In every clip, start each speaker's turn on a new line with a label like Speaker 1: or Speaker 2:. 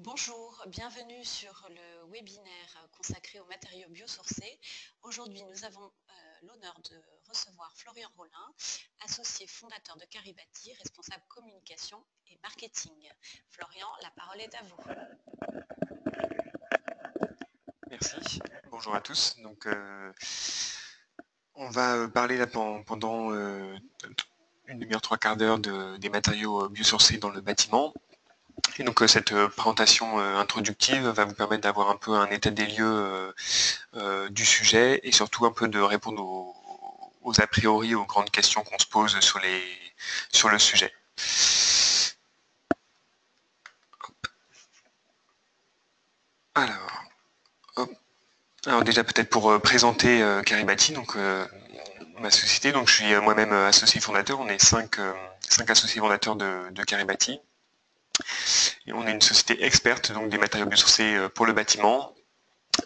Speaker 1: Bonjour, bienvenue sur le webinaire consacré aux matériaux biosourcés. Aujourd'hui, nous avons l'honneur de recevoir Florian Rollin, associé fondateur de Caribati, responsable communication et marketing. Florian, la parole est à vous.
Speaker 2: Merci, bonjour à tous. Donc, on va parler là pendant une demi-heure, trois quarts d'heure des matériaux biosourcés dans le bâtiment. Et donc cette présentation introductive va vous permettre d'avoir un peu un état des lieux du sujet et surtout un peu de répondre aux a priori, aux grandes questions qu'on se pose sur le sujet. Alors, hop. Alors déjà peut-être pour présenter Caribati, donc ma société, donc je suis moi-même associé fondateur, on est cinq associés fondateurs de Caribati. Et on est une société experte donc des matériaux biosourcés pour le bâtiment.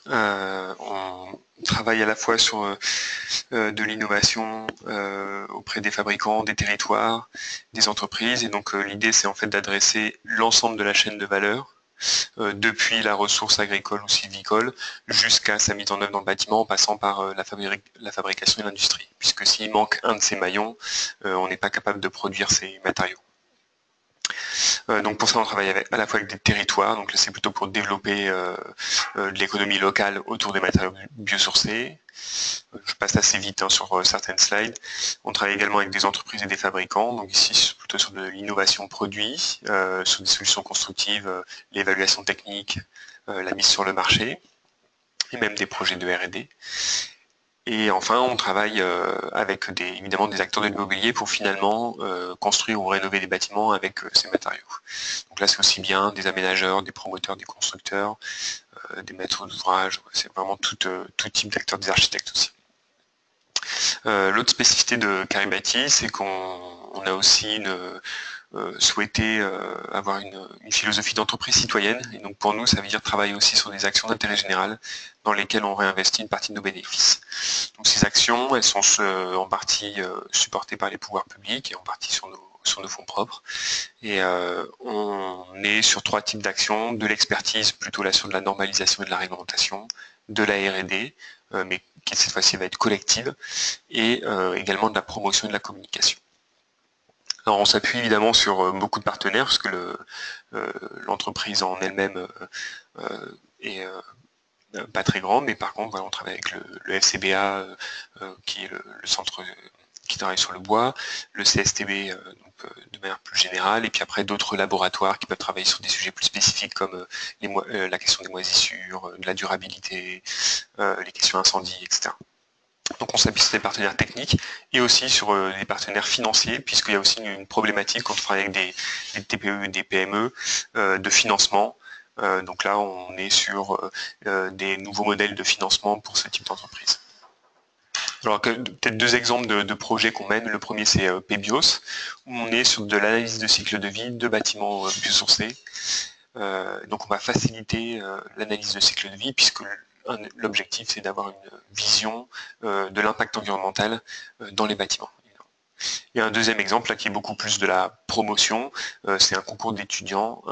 Speaker 2: On travaille à la fois sur de l'innovation auprès des fabricants, des territoires, des entreprises. Et donc l'idée c'est en fait d'adresser l'ensemble de la chaîne de valeur, depuis la ressource agricole ou sylvicole jusqu'à sa mise en œuvre dans le bâtiment en passant par la fabrication et l'industrie. Puisque s'il manque un de ces maillons, on n'est pas capable de produire ces matériaux. Donc pour ça, on travaille à la fois avec des territoires, donc là c'est plutôt pour développer de l'économie locale autour des matériaux biosourcés. Je passe assez vite sur certaines slides. On travaille également avec des entreprises et des fabricants, donc ici plutôt sur de l'innovation produit, sur des solutions constructives, l'évaluation technique, la mise sur le marché, et même des projets de R&D. Et enfin, on travaille avec évidemment des acteurs de l'immobilier pour finalement construire ou rénover des bâtiments avec ces matériaux. Donc là, c'est aussi bien des aménageurs, des promoteurs, des constructeurs, des maîtres d'ouvrage, c'est vraiment tout type d'acteurs, des architectes aussi. L'autre spécificité de Caribati, c'est qu'on a aussi souhaité avoir une philosophie d'entreprise citoyenne. Et donc pour nous, ça veut dire travailler aussi sur des actions d'intérêt général dans lesquelles on réinvestit une partie de nos bénéfices. Donc ces actions, elles sont en partie supportées par les pouvoirs publics et en partie sur nos fonds propres. Et on est sur trois types d'actions, de l'expertise, plutôt là sur de la normalisation et de la réglementation, de la R&D, mais qui cette fois-ci va être collective, et également de la promotion et de la communication. Alors on s'appuie évidemment sur beaucoup de partenaires, parce que l'entreprise en elle-même est pas très grande, mais par contre voilà, on travaille avec le FCBA, qui est le centre qui travaille sur le bois, le CSTB de manière plus générale, et puis après d'autres laboratoires qui peuvent travailler sur des sujets plus spécifiques comme la question des moisissures, de la durabilité, les questions incendie, etc. Donc on s'appuie sur des partenaires techniques et aussi sur des partenaires financiers, puisqu'il y a aussi une problématique quand on travaille avec des TPE et des PME de financement. Donc là, on est sur des nouveaux modèles de financement pour ce type d'entreprise. Alors peut-être deux exemples de projets qu'on mène. Le premier, c'est PBIOS, où on est sur de l'analyse de cycle de vie de bâtiments biosourcés. Donc on va faciliter l'analyse de cycle de vie, puisque l'objectif, c'est d'avoir une vision de l'impact environnemental dans les bâtiments. Et un deuxième exemple, là, qui est beaucoup plus de la promotion, c'est un concours d'étudiants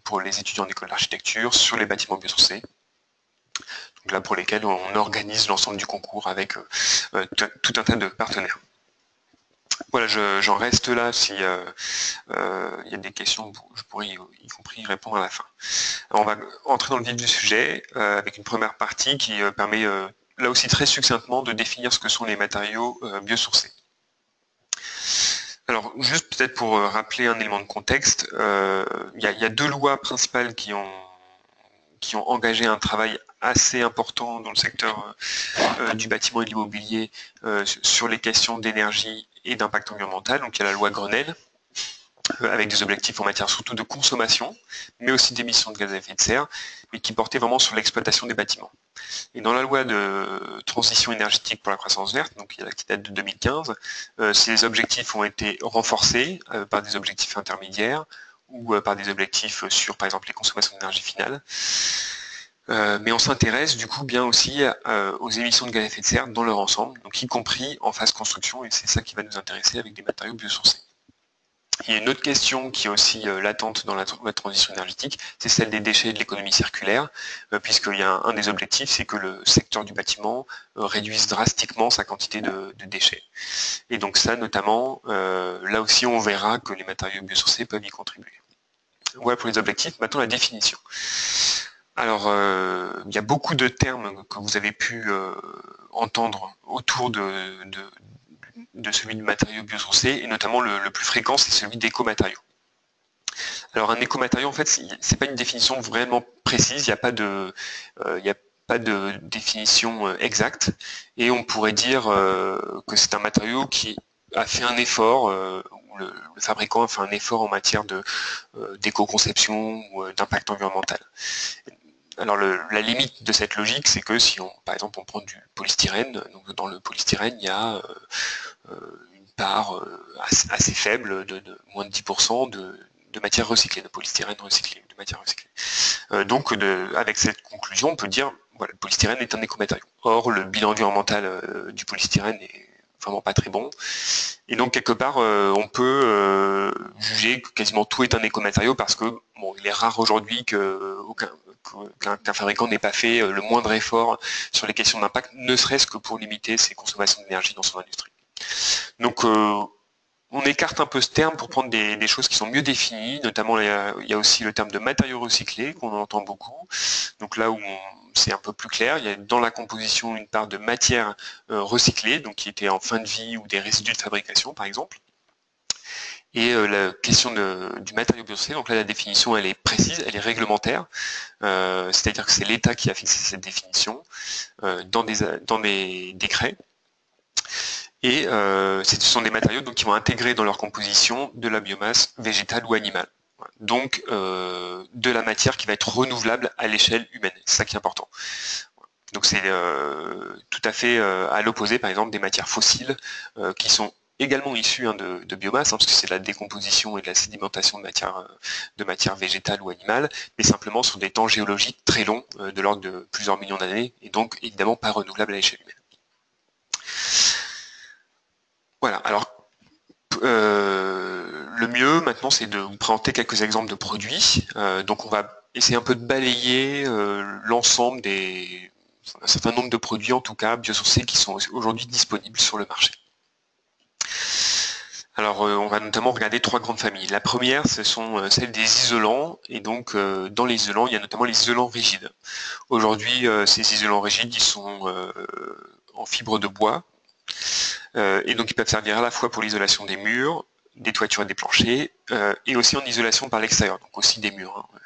Speaker 2: pour les étudiants d'école d'architecture sur les bâtiments biosourcés. Donc là, pour lesquels on organise l'ensemble du concours avec tout un tas de partenaires. Voilà, j'en reste là. Si y a des questions, je pourrais y compris y répondre à la fin. Alors, on va entrer dans le vif du sujet avec une première partie qui permet là aussi très succinctement de définir ce que sont les matériaux biosourcés. Alors, juste peut-être pour rappeler un élément de contexte, il y a deux lois principales qui ont engagé un travail assez important dans le secteur du bâtiment et de l'immobilier sur les questions d'énergie et d'impact environnemental. Donc il y a la loi Grenelle, avec des objectifs en matière surtout de consommation, mais aussi d'émissions de gaz à effet de serre, mais qui portaient vraiment sur l'exploitation des bâtiments. Et dans la loi de transition énergétique pour la croissance verte, donc qui date de 2015, ces objectifs ont été renforcés par des objectifs intermédiaires ou par des objectifs sur, par exemple, les consommations d'énergie finale. Mais on s'intéresse du coup bien aussi aux émissions de gaz à effet de serre dans leur ensemble, donc y compris en phase construction, et c'est ça qui va nous intéresser avec des matériaux biosourcés. Il y a une autre question qui est aussi latente dans la transition énergétique, c'est celle des déchets et de l'économie circulaire, puisqu'il y a un des objectifs, c'est que le secteur du bâtiment réduise drastiquement sa quantité de déchets. Et donc ça, notamment, là aussi, on verra que les matériaux biosourcés peuvent y contribuer. Voilà pour les objectifs. Maintenant, la définition. Alors, il y a beaucoup de termes que vous avez pu entendre autour de celui de matériaux biosourcés, et notamment le plus fréquent, c'est celui d'écomatériaux. Alors un écomatériau, en fait, c'est pas une définition vraiment précise, il n'y a pas de, définition exacte, et on pourrait dire que c'est un matériau qui a fait un effort, ou le fabricant a fait un effort en matière d'éco-conception ou d'impact environnemental. Alors la limite de cette logique, c'est que si par exemple on prend du polystyrène, donc dans le polystyrène il y a une part assez faible de moins de 10% de matière recyclée, de polystyrène recyclé, de matière recyclée. Donc avec cette conclusion, on peut dire voilà, le polystyrène est un écomatériau. Or le bilan environnemental du polystyrène est vraiment pas très bon. Et donc quelque part, on peut juger que quasiment tout est un écomatériau parce que bon, il est rare aujourd'hui qu'un fabricant n'ait pas fait le moindre effort sur les questions d'impact, ne serait-ce que pour limiter ses consommations d'énergie dans son industrie. Donc on écarte un peu ce terme pour prendre des choses qui sont mieux définies, notamment il y a aussi le terme de matériaux recyclés qu'on entend beaucoup. Donc là où c'est un peu plus clair, il y a dans la composition une part de matière recyclée, donc qui était en fin de vie ou des résidus de fabrication par exemple. Et la question du matériau biosourcé, donc là la définition elle est précise, elle est réglementaire, c'est-à-dire que c'est l'État qui a fixé cette définition dans des décrets. Et ce sont des matériaux donc, qui vont intégrer dans leur composition de la biomasse végétale ou animale. Donc de la matière qui va être renouvelable à l'échelle humaine. C'est ça qui est important. Donc c'est tout à fait à l'opposé, par exemple, des matières fossiles qui sont également issues de biomasse, parce que c'est de la décomposition et de la sédimentation de matière végétale ou animale, mais simplement sur des temps géologiques très longs, de l'ordre de plusieurs millions d'années, et donc évidemment pas renouvelables à l'échelle humaine. Voilà, alors le mieux maintenant c'est de vous présenter quelques exemples de produits. Donc on va essayer un peu de balayer l'ensemble un certain nombre de produits en tout cas biosourcés qui sont aujourd'hui disponibles sur le marché. Alors on va notamment regarder trois grandes familles. La première ce sont celles des isolants, et donc dans les isolants il y a notamment les isolants rigides. Aujourd'hui ces isolants rigides ils sont en fibre de bois. Et donc ils peuvent servir à la fois pour l'isolation des murs, des toitures et des planchers, et aussi en isolation par l'extérieur, donc aussi des murs. Hein.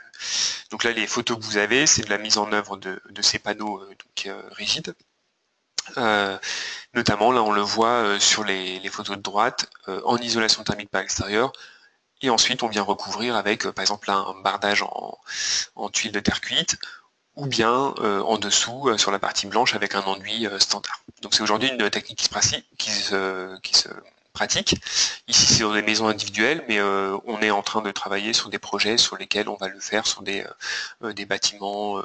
Speaker 2: Donc là, les photos que vous avez, c'est de la mise en œuvre de ces panneaux rigides. Notamment, là, on le voit sur les photos de droite, en isolation thermique par l'extérieur, et ensuite on vient recouvrir avec, par exemple, un bardage en tuiles de terre cuite, ou bien en dessous, sur la partie blanche, avec un enduit standard. Donc c'est aujourd'hui une technique qui se pratique. Ici c'est sur des maisons individuelles, mais on est en train de travailler sur des projets sur lesquels on va le faire sur des bâtiments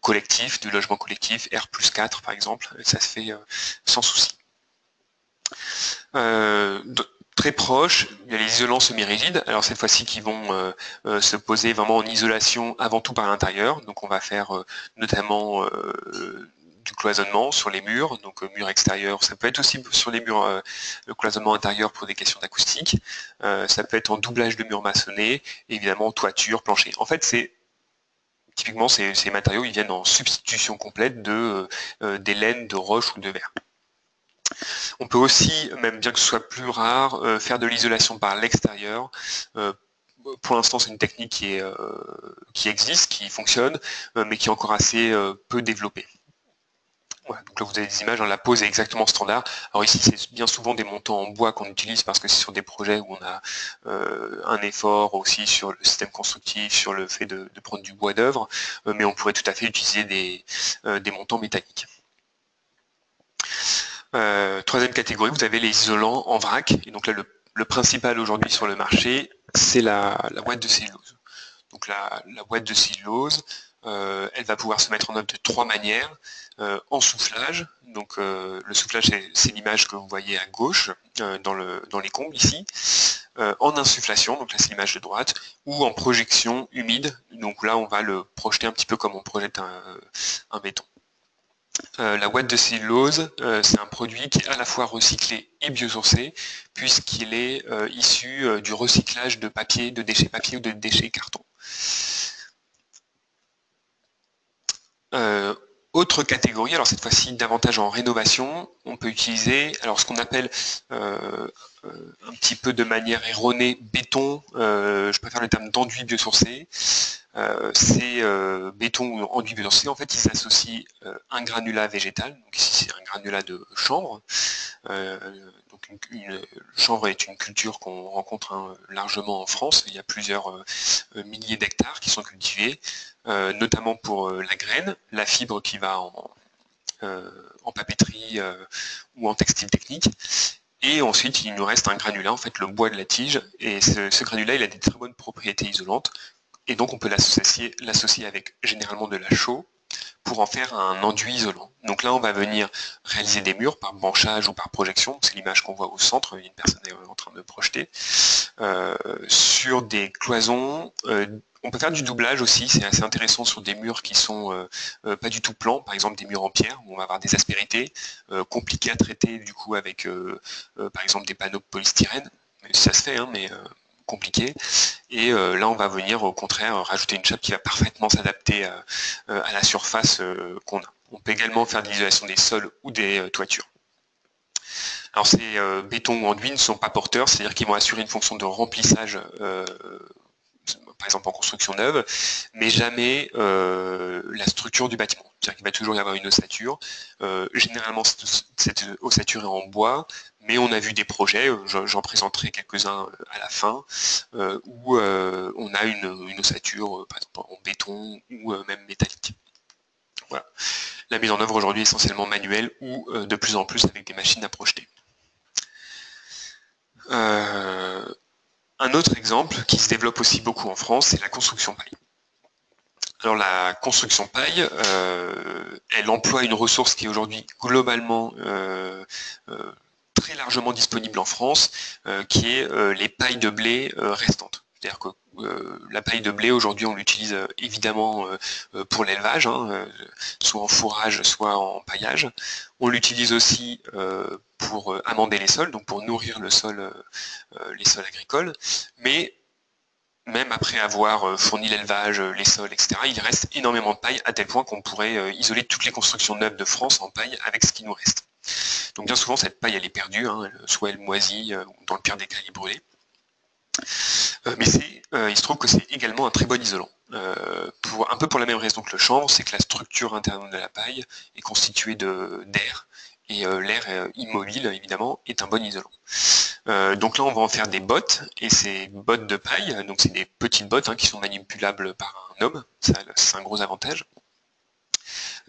Speaker 2: collectifs, de logements collectifs, R+4 par exemple, et ça se fait sans souci. Très proche, il y a les isolants semi-rigides, alors cette fois-ci qui vont se poser vraiment en isolation avant tout par l'intérieur, donc on va faire notamment du cloisonnement sur les murs, donc murs extérieurs, ça peut être aussi sur les murs le cloisonnement intérieur pour des questions d'acoustique, ça peut être en doublage de murs maçonnés, et évidemment toiture, plancher. En fait c'est typiquement ces matériaux ils viennent en substitution complète des laines de roche ou de verre. On peut aussi, même bien que ce soit plus rare, faire de l'isolation par l'extérieur. Pour l'instant, c'est une technique qui existe, qui fonctionne, mais qui est encore assez peu développée. Voilà, donc là, vous avez des images, hein, la pose est exactement standard. Alors ici, c'est bien souvent des montants en bois qu'on utilise parce que c'est sur des projets où on a un effort aussi sur le système constructif, sur le fait de prendre du bois d'œuvre, mais on pourrait tout à fait utiliser des montants métalliques. Troisième catégorie, vous avez les isolants en vrac. Et donc là, le principal aujourd'hui sur le marché, c'est la boîte de cellulose. Donc la boîte de cellulose, elle va pouvoir se mettre en œuvre de trois manières. En soufflage, donc le soufflage, c'est l'image que vous voyez à gauche dans les combles ici. en insufflation, donc là c'est l'image de droite, ou en projection humide, donc là on va le projeter un petit peu comme on projette un béton. La ouate de cellulose, c'est un produit qui est à la fois recyclé et biosourcé, puisqu'il est issu du recyclage de papier, de déchets papier ou de déchets carton. Autre catégorie, alors cette fois-ci davantage en rénovation, on peut utiliser alors ce qu'on appelle un petit peu de manière erronée béton, je préfère le terme d'enduit biosourcé. C'est béton ou enduit biosourcé, en fait ils associent un granulat végétal, donc ici c'est un granulat de chanvre. Donc le chanvre est une culture qu'on rencontre largement en France, il y a plusieurs milliers d'hectares qui sont cultivés, notamment pour la graine, la fibre qui va en papeterie ou en textile technique. Et ensuite, il nous reste un granulat, en fait le bois de la tige, et ce granulat, il a des très bonnes propriétés isolantes, et donc on peut l'associer avec généralement de la chaux pour en faire un enduit isolant. Donc là, on va venir réaliser des murs par branchage ou par projection, c'est l'image qu'on voit au centre, une personne est en train de projeter, sur des cloisons. On peut faire du doublage aussi, c'est assez intéressant sur des murs qui sont pas du tout plans, par exemple des murs en pierre, où on va avoir des aspérités, compliquées à traiter du coup avec par exemple des panneaux de polystyrène, ça se fait, hein, mais compliqué. Et là, on va venir au contraire rajouter une chape qui va parfaitement s'adapter à la surface qu'on a. On peut également faire de l'isolation des sols ou des toitures. Alors ces bétons ou enduits ne sont pas porteurs, c'est-à-dire qu'ils vont assurer une fonction de remplissage, par exemple en construction neuve, mais jamais la structure du bâtiment. C'est-à-dire qu'il va toujours y avoir une ossature. Généralement, cette ossature est en bois, mais on a vu des projets, j'en présenterai quelques-uns à la fin, où on a une ossature, par exemple en béton ou même métallique. Voilà. La mise en œuvre aujourd'hui est essentiellement manuelle ou de plus en plus avec des machines à projeter. Un autre exemple qui se développe aussi beaucoup en France, c'est la construction paille. Alors la construction paille, elle emploie une ressource qui est aujourd'hui globalement très largement disponible en France, qui est les pailles de blé restantes. C'est-à-dire que la paille de blé, aujourd'hui, on l'utilise évidemment pour l'élevage, hein, soit en fourrage, soit en paillage. On l'utilise aussi pour amender les sols, donc pour nourrir le sol, les sols agricoles. Mais même après avoir fourni l'élevage, les sols, etc., il reste énormément de paille, à tel point qu'on pourrait isoler toutes les constructions neuves de France en paille avec ce qui nous reste. Donc bien souvent, cette paille, elle est perdue, hein, soit elle moisit, ou dans le pire des cas, elle est brûlée. Mais il se trouve que c'est également un très bon isolant. Un peu pour la même raison que le chanvre, c'est que la structure interne de la paille est constituée d'air, et l'air immobile, évidemment, est un bon isolant. Donc là, on va en faire des bottes, et ces bottes de paille, donc c'est des petites bottes hein, qui sont manipulables par un homme, c'est un gros avantage.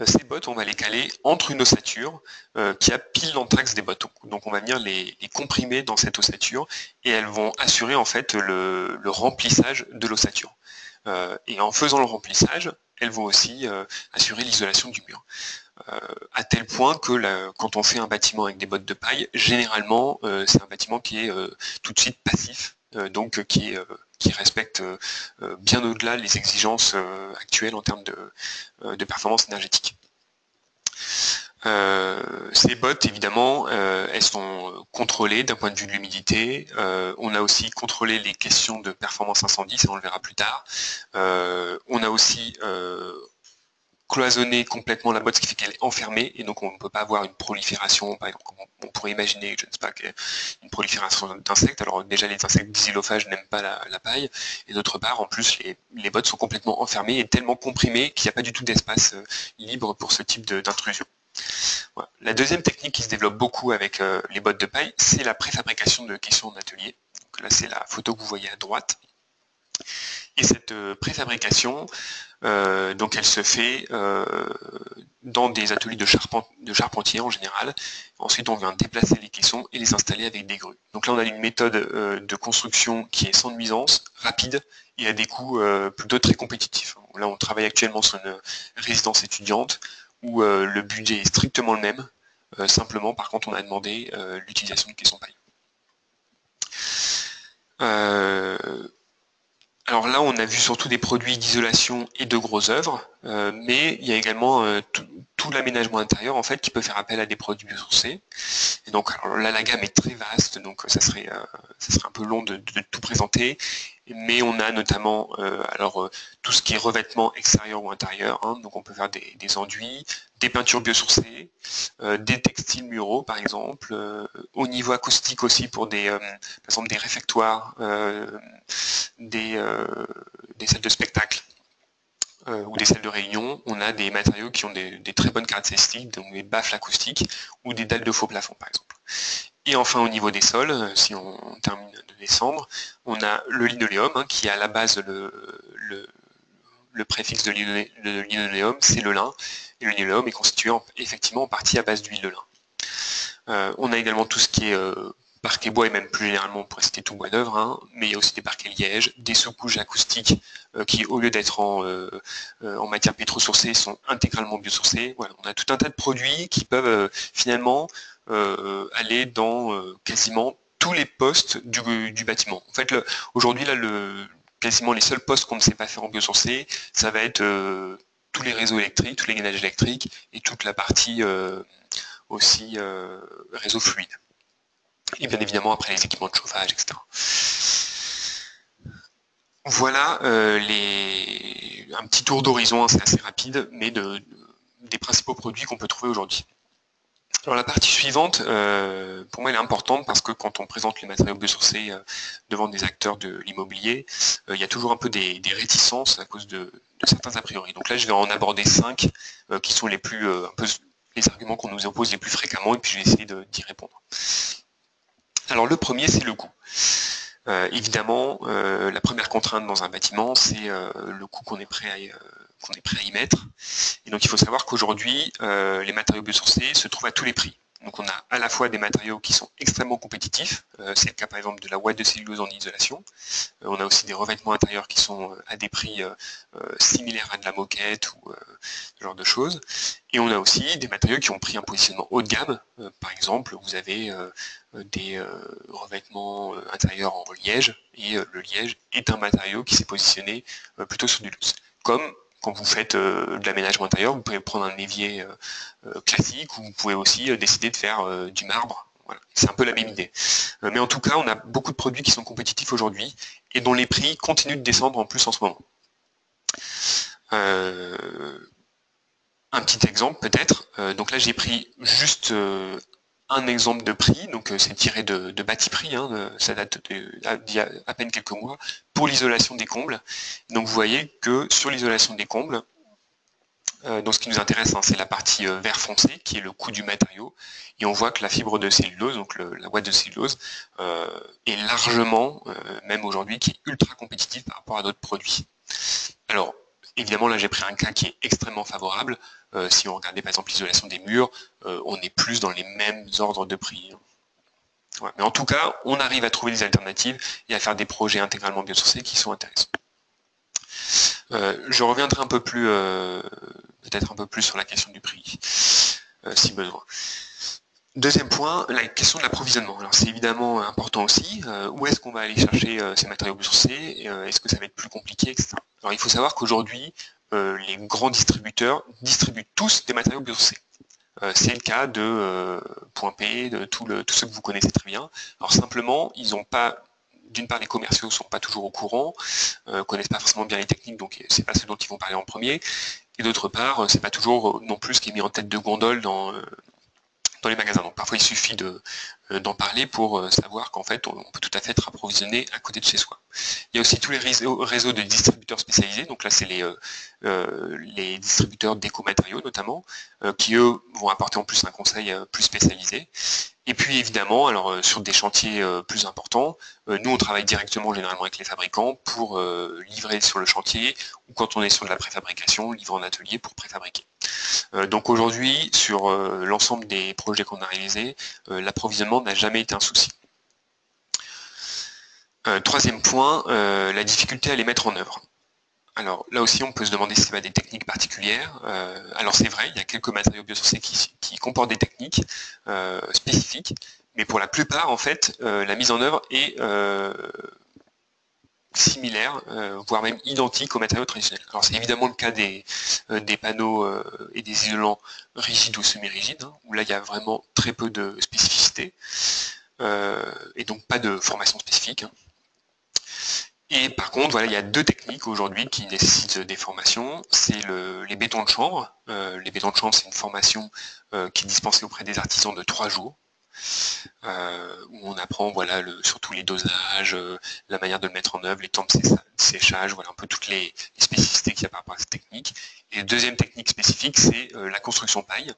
Speaker 2: Ces bottes, on va les caler entre une ossature qui a pile l'anthrax des bottes. Donc on va venir les comprimer dans cette ossature, et elles vont assurer en fait le remplissage de l'ossature. Et en faisant le remplissage, elles vont aussi assurer l'isolation du mur. À tel point que quand on fait un bâtiment avec des bottes de paille, généralement c'est un bâtiment qui est tout de suite passif, donc qui respecte bien au-delà les exigences actuelles en termes de performance énergétique. Ces bottes, évidemment, elles sont contrôlées d'un point de vue de l'humidité. On a aussi contrôlé les questions de performance incendie, ça on le verra plus tard. On a aussi cloisonner complètement la botte, ce qui fait qu'elle est enfermée, et donc on ne peut pas avoir une prolifération, par exemple, on pourrait imaginer, je ne sais pas, une prolifération d'insectes. Alors déjà, les insectes xylophages n'aiment pas la paille, et d'autre part, en plus, les bottes sont complètement enfermées et tellement comprimées qu'il n'y a pas du tout d'espace libre pour ce type d'intrusion. Voilà. La deuxième technique qui se développe beaucoup avec les bottes de paille, c'est la préfabrication de caissons en atelier. Donc là, c'est la photo que vous voyez à droite. Et cette préfabrication, donc elle se fait dans des ateliers de charpentiers en général. Ensuite, on vient déplacer les caissons et les installer avec des grues. Donc là, on a une méthode de construction qui est sans nuisance, rapide, et à des coûts plutôt très compétitifs. Là, on travaille actuellement sur une résidence étudiante où le budget est strictement le même. Simplement, par contre, on a demandé l'utilisation de caissons paille. Alors là, on a vu surtout des produits d'isolation et de gros œuvres, mais il y a également tout l'aménagement intérieur en fait qui peut faire appel à des produits biosourcés. Et donc alors là, la gamme est très vaste, donc ça serait un peu long de tout présenter. Mais on a notamment tout ce qui est revêtement extérieur ou intérieur, hein, donc on peut faire des enduits, des peintures biosourcées, des textiles muraux par exemple, au niveau acoustique aussi pour par exemple des réfectoires, des salles de spectacle ou des salles de réunion. On a des matériaux qui ont des très bonnes caractéristiques, donc des baffles acoustiques ou des dalles de faux plafond par exemple. Et enfin au niveau des sols, si on termine de descendre, on a le linoléum hein, qui a à la base le préfixe de linoléum, c'est le lin, et le linoléum est constitué effectivement en partie à base d'huile de lin. On a également tout ce qui est parquet bois et même plus généralement on pourrait citer tout bois d'œuvre, hein, mais il y a aussi des parquets liège, des sous-couches acoustiques qui au lieu d'être en matière pétro-sourcée sont intégralement biosourcées. Voilà, on a tout un tas de produits qui peuvent finalement aller dans quasiment tous les postes du bâtiment. En fait, aujourd'hui, là, quasiment les seuls postes qu'on ne sait pas faire en biosourcé, ça va être tous les réseaux électriques, tous les gainages électriques et toute la partie aussi réseau fluide. Et bien évidemment, après, les équipements de chauffage, etc. Voilà un petit tour d'horizon, hein, c'est assez rapide, mais des principaux produits qu'on peut trouver aujourd'hui. Alors la partie suivante, pour moi elle est importante parce que quand on présente les matériaux biosourcés devant des acteurs de l'immobilier, il y a toujours un peu des réticences à cause de certains a priori. Donc là je vais en aborder 5 qui sont un peu les arguments qu'on nous oppose les plus fréquemment et puis je vais essayer d'y répondre. Alors le premier c'est le coût. Évidemment, la première contrainte dans un bâtiment c'est le coût qu'on est prêt à y mettre. Et donc il faut savoir qu'aujourd'hui, les matériaux biosourcés se trouvent à tous les prix. Donc on a à la fois des matériaux qui sont extrêmement compétitifs, c'est le cas par exemple de la ouate de cellulose en isolation, on a aussi des revêtements intérieurs qui sont à des prix similaires à de la moquette ou ce genre de choses, et on a aussi des matériaux qui ont pris un positionnement haut de gamme, par exemple vous avez des revêtements intérieurs en liège, et le liège est un matériau qui s'est positionné plutôt sur du luxe. Comme quand vous faites de l'aménagement intérieur, vous pouvez prendre un évier classique ou vous pouvez aussi décider de faire du marbre. Voilà. C'est un peu la même idée. Mais en tout cas, on a beaucoup de produits qui sont compétitifs aujourd'hui et dont les prix continuent de descendre en plus en ce moment. Un petit exemple peut-être. Donc là, j'ai pris juste un exemple de prix, donc c'est tiré de Batiprix, hein, ça date d'il y a à peine quelques mois, pour l'isolation des combles. Donc vous voyez que sur l'isolation des combles, donc ce qui nous intéresse, hein, c'est la partie vert foncé, qui est le coût du matériau, et on voit que la fibre de cellulose, donc la ouate de cellulose, est largement, même aujourd'hui, qui est ultra compétitive par rapport à d'autres produits. Alors, évidemment, là j'ai pris un cas qui est extrêmement favorable. Si on regardait par exemple l'isolation des murs, on est plus dans les mêmes ordres de prix. Ouais, mais en tout cas, on arrive à trouver des alternatives et à faire des projets intégralement biosourcés qui sont intéressants. Je reviendrai un peu plus, peut-être un peu plus sur la question du prix, si besoin. Deuxième point, la question de l'approvisionnement. Alors c'est évidemment important aussi. Où est-ce qu'on va aller chercher ces matériaux biosourcés? Est-ce que ça va être plus compliqué, etc. Alors il faut savoir qu'aujourd'hui, les grands distributeurs distribuent tous des matériaux biosourcés. C'est le cas de Point P, de tous ceux que vous connaissez très bien. Alors simplement, ils n'ont pas, d'une part les commerciaux ne sont pas toujours au courant, connaissent pas forcément bien les techniques, donc c'est pas ce dont ils vont parler en premier. Et d'autre part, c'est pas toujours non plus ce qui est mis en tête de gondole dans les magasins. Donc parfois il suffit d'en parler pour savoir qu'en fait on peut tout à fait être approvisionné à côté de chez soi. Il y a aussi tous les réseaux de distributeurs spécialisés, donc là c'est les distributeurs d'éco-matériaux notamment, qui eux vont apporter en plus un conseil plus spécialisé. Et puis évidemment, alors sur des chantiers plus importants, nous on travaille directement généralement avec les fabricants pour livrer sur le chantier, ou quand on est sur de la préfabrication, livrer en atelier pour préfabriquer. Donc aujourd'hui, sur l'ensemble des projets qu'on a réalisés, l'approvisionnement n'a jamais été un souci. Troisième point, la difficulté à les mettre en œuvre. Alors là aussi, on peut se demander s'il y a des techniques particulières. Alors c'est vrai, il y a quelques matériaux biosourcés qui comportent des techniques spécifiques, mais pour la plupart, en fait, la mise en œuvre est similaires, voire même identiques aux matériaux traditionnels. Alors c'est évidemment le cas des panneaux et des isolants rigides ou semi-rigides, hein, où là il y a vraiment très peu de spécificité, et donc pas de formation spécifique. Hein. Et par contre, voilà, il y a deux techniques aujourd'hui qui nécessitent des formations. C'est les bétons de chambre. Les bétons de chambre, c'est une formation qui est dispensée auprès des artisans de 3 jours. Où on apprend voilà, surtout les dosages, la manière de le mettre en œuvre, les temps de séchage, voilà un peu toutes les spécificités qu'il y a par rapport à cette technique. Et la deuxième technique spécifique, c'est la construction paille.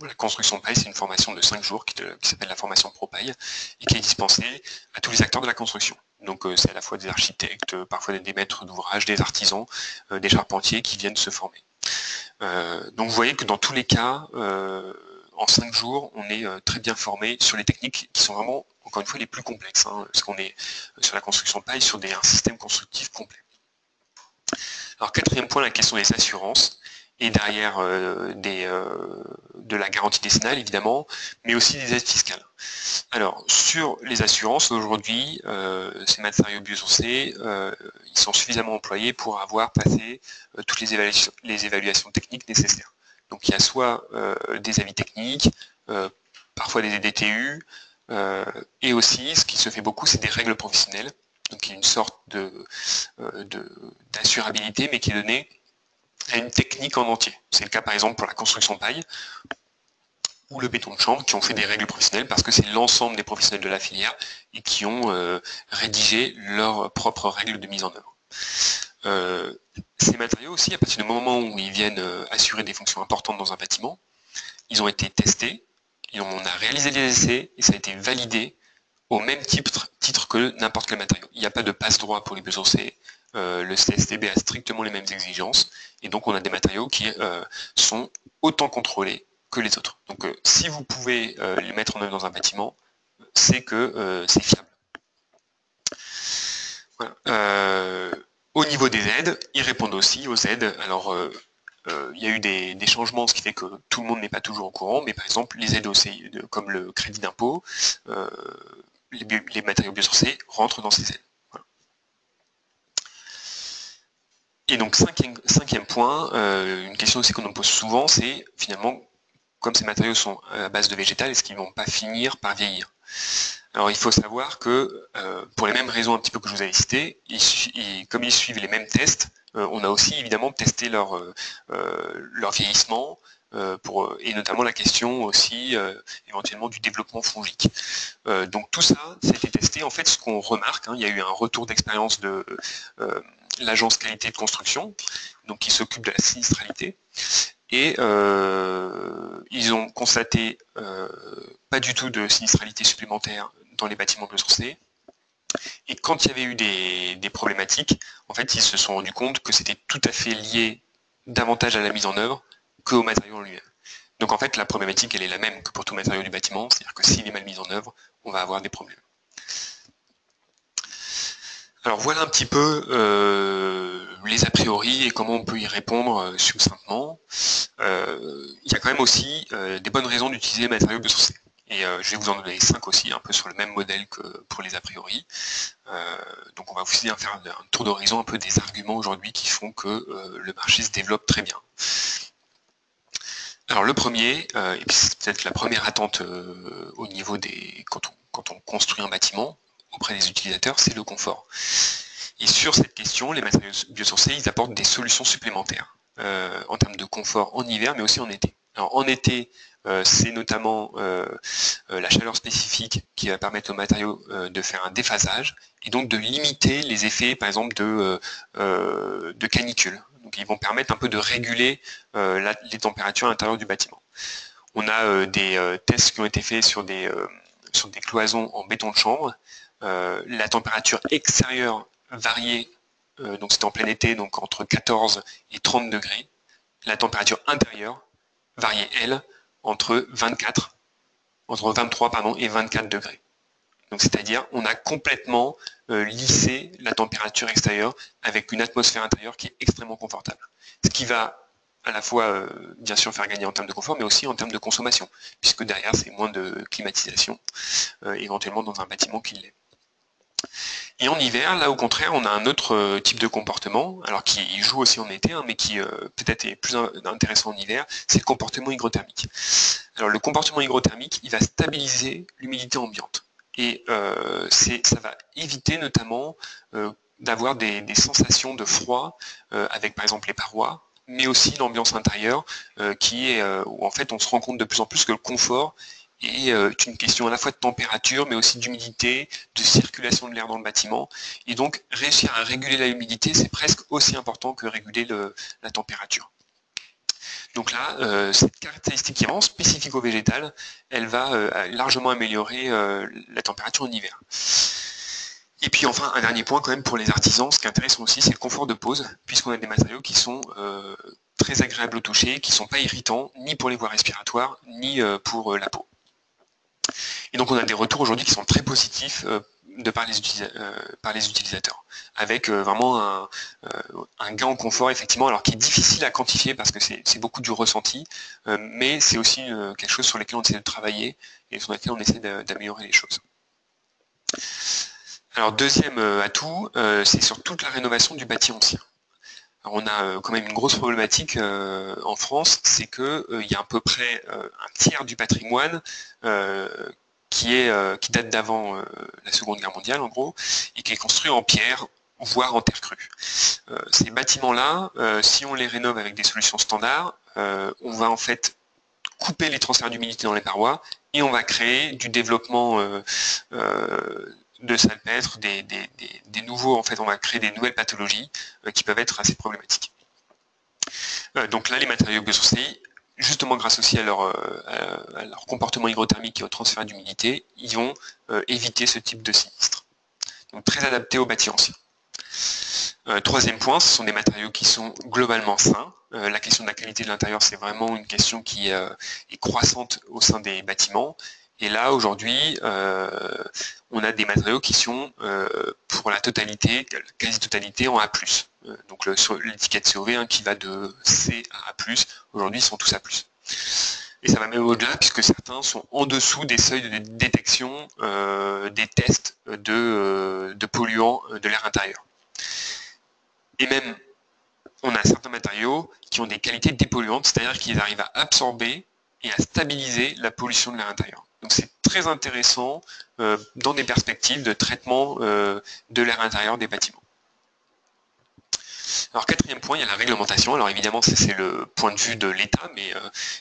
Speaker 2: La construction paille, c'est une formation de 5 jours qui s'appelle la formation Pro Paille et qui est dispensée à tous les acteurs de la construction. Donc c'est à la fois des architectes, parfois des maîtres d'ouvrage, des artisans, des charpentiers qui viennent se former. Donc vous voyez que dans tous les cas, en 5 jours, on est très bien formé sur les techniques qui sont vraiment, encore une fois, les plus complexes, hein, parce qu'on est sur la construction paille sur un système constructif complet. Alors quatrième point, la question des assurances, et derrière de la garantie décennale évidemment, mais aussi des aides fiscales. Alors sur les assurances, aujourd'hui, ces matériaux biosourcés, ils sont suffisamment employés pour avoir passé toutes les évaluations techniques nécessaires. Donc il y a soit des avis techniques, parfois des DTU, et aussi, ce qui se fait beaucoup, c'est des règles professionnelles. Donc il y a une sorte d'assurabilité, mais qui est donnée à une technique en entier. C'est le cas par exemple pour la construction paille ou le béton de chambre qui ont fait des règles professionnelles parce que c'est l'ensemble des professionnels de la filière et qui ont rédigé leurs propres règles de mise en œuvre. Ces matériaux aussi, à partir du moment où ils viennent assurer des fonctions importantes dans un bâtiment, ils ont été testés, on a réalisé des essais et ça a été validé au même titre que n'importe quel matériau. Il n'y a pas de passe-droit pour les biosourcés. Le CSTB a strictement les mêmes exigences et donc on a des matériaux qui sont autant contrôlés que les autres. Donc si vous pouvez les mettre en œuvre dans un bâtiment, c'est que c'est fiable. Voilà. Au niveau des aides, ils répondent aussi aux aides. Alors il y a eu des changements, ce qui fait que tout le monde n'est pas toujours au courant, mais par exemple les aides aussi, comme le crédit d'impôt, les matériaux biosourcés rentrent dans ces aides. Voilà. Et donc cinquième point, une question aussi qu'on nous pose souvent, c'est finalement, comme ces matériaux sont à base de végétal, est-ce qu'ils ne vont pas finir par vieillir? Alors il faut savoir que, pour les mêmes raisons un petit peu que je vous avais citées, comme ils suivent les mêmes tests, on a aussi évidemment testé leur vieillissement, et notamment la question aussi éventuellement du développement fongique. Donc tout ça, c'était testé. En fait, ce qu'on remarque, il y a eu un retour d'expérience de l'agence qualité de construction, donc qui s'occupe de la sinistralité, et ils ont constaté pas du tout de sinistralité supplémentaire dans les bâtiments biosourcés. Et quand il y avait eu des problématiques, en fait, ils se sont rendus compte que c'était tout à fait lié davantage à la mise en œuvre qu'au matériau en lui-même. Donc en fait, la problématique, elle est la même que pour tout matériau du bâtiment, c'est-à-dire que s'il est mal mis en œuvre, on va avoir des problèmes. Alors voilà un petit peu les a priori et comment on peut y répondre succinctement. Il y a quand même aussi des bonnes raisons d'utiliser les matériaux biosourcés. Et je vais vous en donner 5 aussi, un peu sur le même modèle que pour les a priori. Donc on va aussi faire un tour d'horizon un peu des arguments aujourd'hui qui font que le marché se développe très bien. Alors le premier, et puis c'est peut-être la première attente au niveau quand on construit un bâtiment auprès des utilisateurs, c'est le confort. Et sur cette question, les matériaux biosourcés, ils apportent des solutions supplémentaires en termes de confort en hiver, mais aussi en été. Alors en été, c'est notamment la chaleur spécifique qui va permettre aux matériaux de faire un déphasage et donc de limiter les effets, par exemple, de canicule. Donc ils vont permettre un peu de réguler les températures à l'intérieur du bâtiment. On a des tests qui ont été faits sur des cloisons en béton de chambre. La température extérieure variait, donc c'était en plein été, donc entre 14 et 30 degrés. La température intérieure variait, elle, entre 23 et 24 degrés. Donc c'est-à-dire, on a complètement lissé la température extérieure avec une atmosphère intérieure qui est extrêmement confortable. Ce qui va à la fois, bien sûr, faire gagner en termes de confort, mais aussi en termes de consommation, puisque derrière, c'est moins de climatisation, éventuellement dans un bâtiment qui l'est. Et en hiver, là au contraire, on a un autre type de comportement, alors qui joue aussi en été, hein, mais qui peut-être est plus intéressant en hiver, c'est le comportement hygrothermique. Alors le comportement hygrothermique, il va stabiliser l'humidité ambiante. Et ça va éviter notamment d'avoir des sensations de froid avec par exemple les parois, mais aussi l'ambiance intérieure qui est où en fait on se rend compte de plus en plus que le confort est une question à la fois de température, mais aussi d'humidité, de circulation de l'air dans le bâtiment. Et donc réussir à réguler la humidité, c'est presque aussi important que réguler la température. Donc là, cette caractéristique qui est vraiment spécifique au végétal, elle va largement améliorer la température en hiver. Et puis enfin, un dernier point quand même pour les artisans, ce qui est intéressant aussi, c'est le confort de pose, puisqu'on a des matériaux qui sont très agréables au toucher, qui ne sont pas irritants, ni pour les voies respiratoires, ni pour la peau. Et donc on a des retours aujourd'hui qui sont très positifs par les utilisateurs, avec vraiment un gain en confort, effectivement, alors qui est difficile à quantifier parce que c'est beaucoup du ressenti, mais c'est aussi quelque chose sur lequel on essaie de travailler et sur lequel on essaie d'améliorer les choses. Alors deuxième atout, c'est sur toute la rénovation du bâti ancien. Alors, on a quand même une grosse problématique en France, c'est qu'il y a à peu près un tiers du patrimoine qui date d'avant la Seconde Guerre mondiale en gros, et qui est construit en pierre, voire en terre crue. Ces bâtiments-là, si on les rénove avec des solutions standards, on va en fait couper les transferts d'humidité dans les parois et on va créer du développement de salpêtre, des nouveaux, en fait, on va créer des nouvelles pathologies qui peuvent être assez problématiques. Donc là, les matériaux biosourcés, justement grâce aussi à leur comportement hygrothermique et au transfert d'humidité, ils vont éviter ce type de sinistre. Donc très adaptés aux bâtis anciens. Troisième point, ce sont des matériaux qui sont globalement sains. La question de la qualité de l'intérieur, c'est vraiment une question qui est croissante au sein des bâtiments. Et là, aujourd'hui, on a des matériaux qui sont, pour la totalité, quasi-totalité, en A+. Donc l'étiquette COV hein, qui va de C à A+, aujourd'hui, ils sont tous A+. Et ça va même au-delà, puisque certains sont en dessous des seuils de détection des tests de polluants de l'air intérieur. Et même, on a certains matériaux qui ont des qualités dépolluantes, c'est-à-dire qu'ils arrivent à absorber et à stabiliser la pollution de l'air intérieur. Donc c'est très intéressant dans des perspectives de traitement de l'air intérieur des bâtiments. Alors quatrième point, il y a la réglementation. Alors évidemment, c'est le point de vue de l'État, mais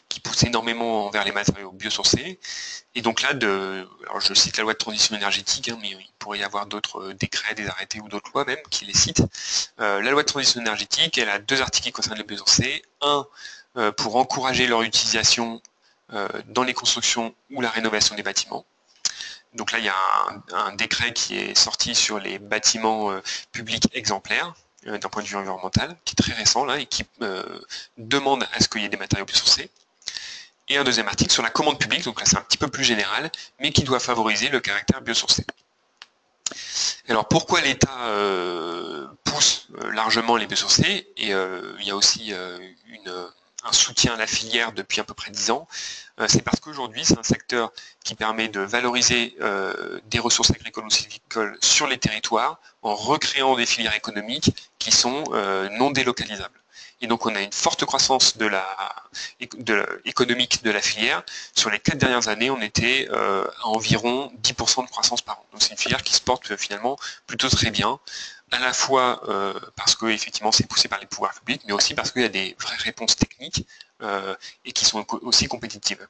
Speaker 2: qui pousse énormément vers les matériaux biosourcés. Et donc là, alors je cite la loi de transition énergétique, hein, mais il pourrait y avoir d'autres décrets, des arrêtés ou d'autres lois même qui les citent. La loi de transition énergétique, elle a deux articles qui concernent les biosourcés. Un, pour encourager leur utilisation dans les constructions ou la rénovation des bâtiments. Donc là, il y a un décret qui est sorti sur les bâtiments publics exemplaires, d'un point de vue environnemental, qui est très récent là, et qui demande à ce qu'il y ait des matériaux biosourcés. Et un deuxième article sur la commande publique, donc là c'est un petit peu plus général, mais qui doit favoriser le caractère biosourcé. Alors pourquoi l'État pousse largement les biosourcés, et il y a aussi un soutien à la filière depuis à peu près 10 ans, c'est parce qu'aujourd'hui c'est un secteur qui permet de valoriser des ressources agricoles ou sylvicoles sur les territoires en recréant des filières économiques qui sont non délocalisables. Et donc on a une forte croissance économique de la filière. Sur les 4 dernières années, on était à environ 10% de croissance par an. Donc c'est une filière qui se porte finalement plutôt très bien, à la fois parce que effectivement c'est poussé par les pouvoirs publics, mais aussi parce qu'il y a des vraies réponses techniques et qui sont aussi compétitives.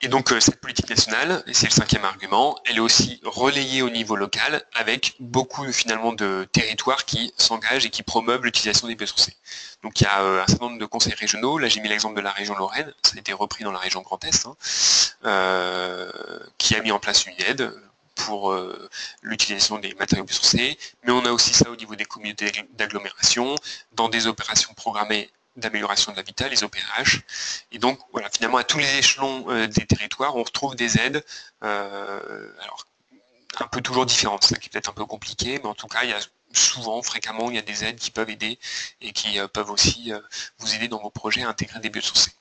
Speaker 2: Et donc cette politique nationale, et c'est le cinquième argument, elle est aussi relayée au niveau local avec beaucoup finalement de territoires qui s'engagent et qui promeuvent l'utilisation des biosourcés. Donc il y a un certain nombre de conseils régionaux, là j'ai mis l'exemple de la région Lorraine, ça a été repris dans la région Grand Est, hein, qui a mis en place une aide pour l'utilisation des matériaux biosourcés, mais on a aussi ça au niveau des communautés d'agglomération, dans des opérations programmées d'amélioration de l'habitat, les OPH. Et donc, voilà, finalement, à tous les échelons des territoires, on retrouve des aides, alors, un peu toujours différentes, ça qui est peut-être un peu compliqué, mais en tout cas, il y a souvent, fréquemment, il y a des aides qui peuvent aider et qui peuvent aussi vous aider dans vos projets à intégrer des biosourcés.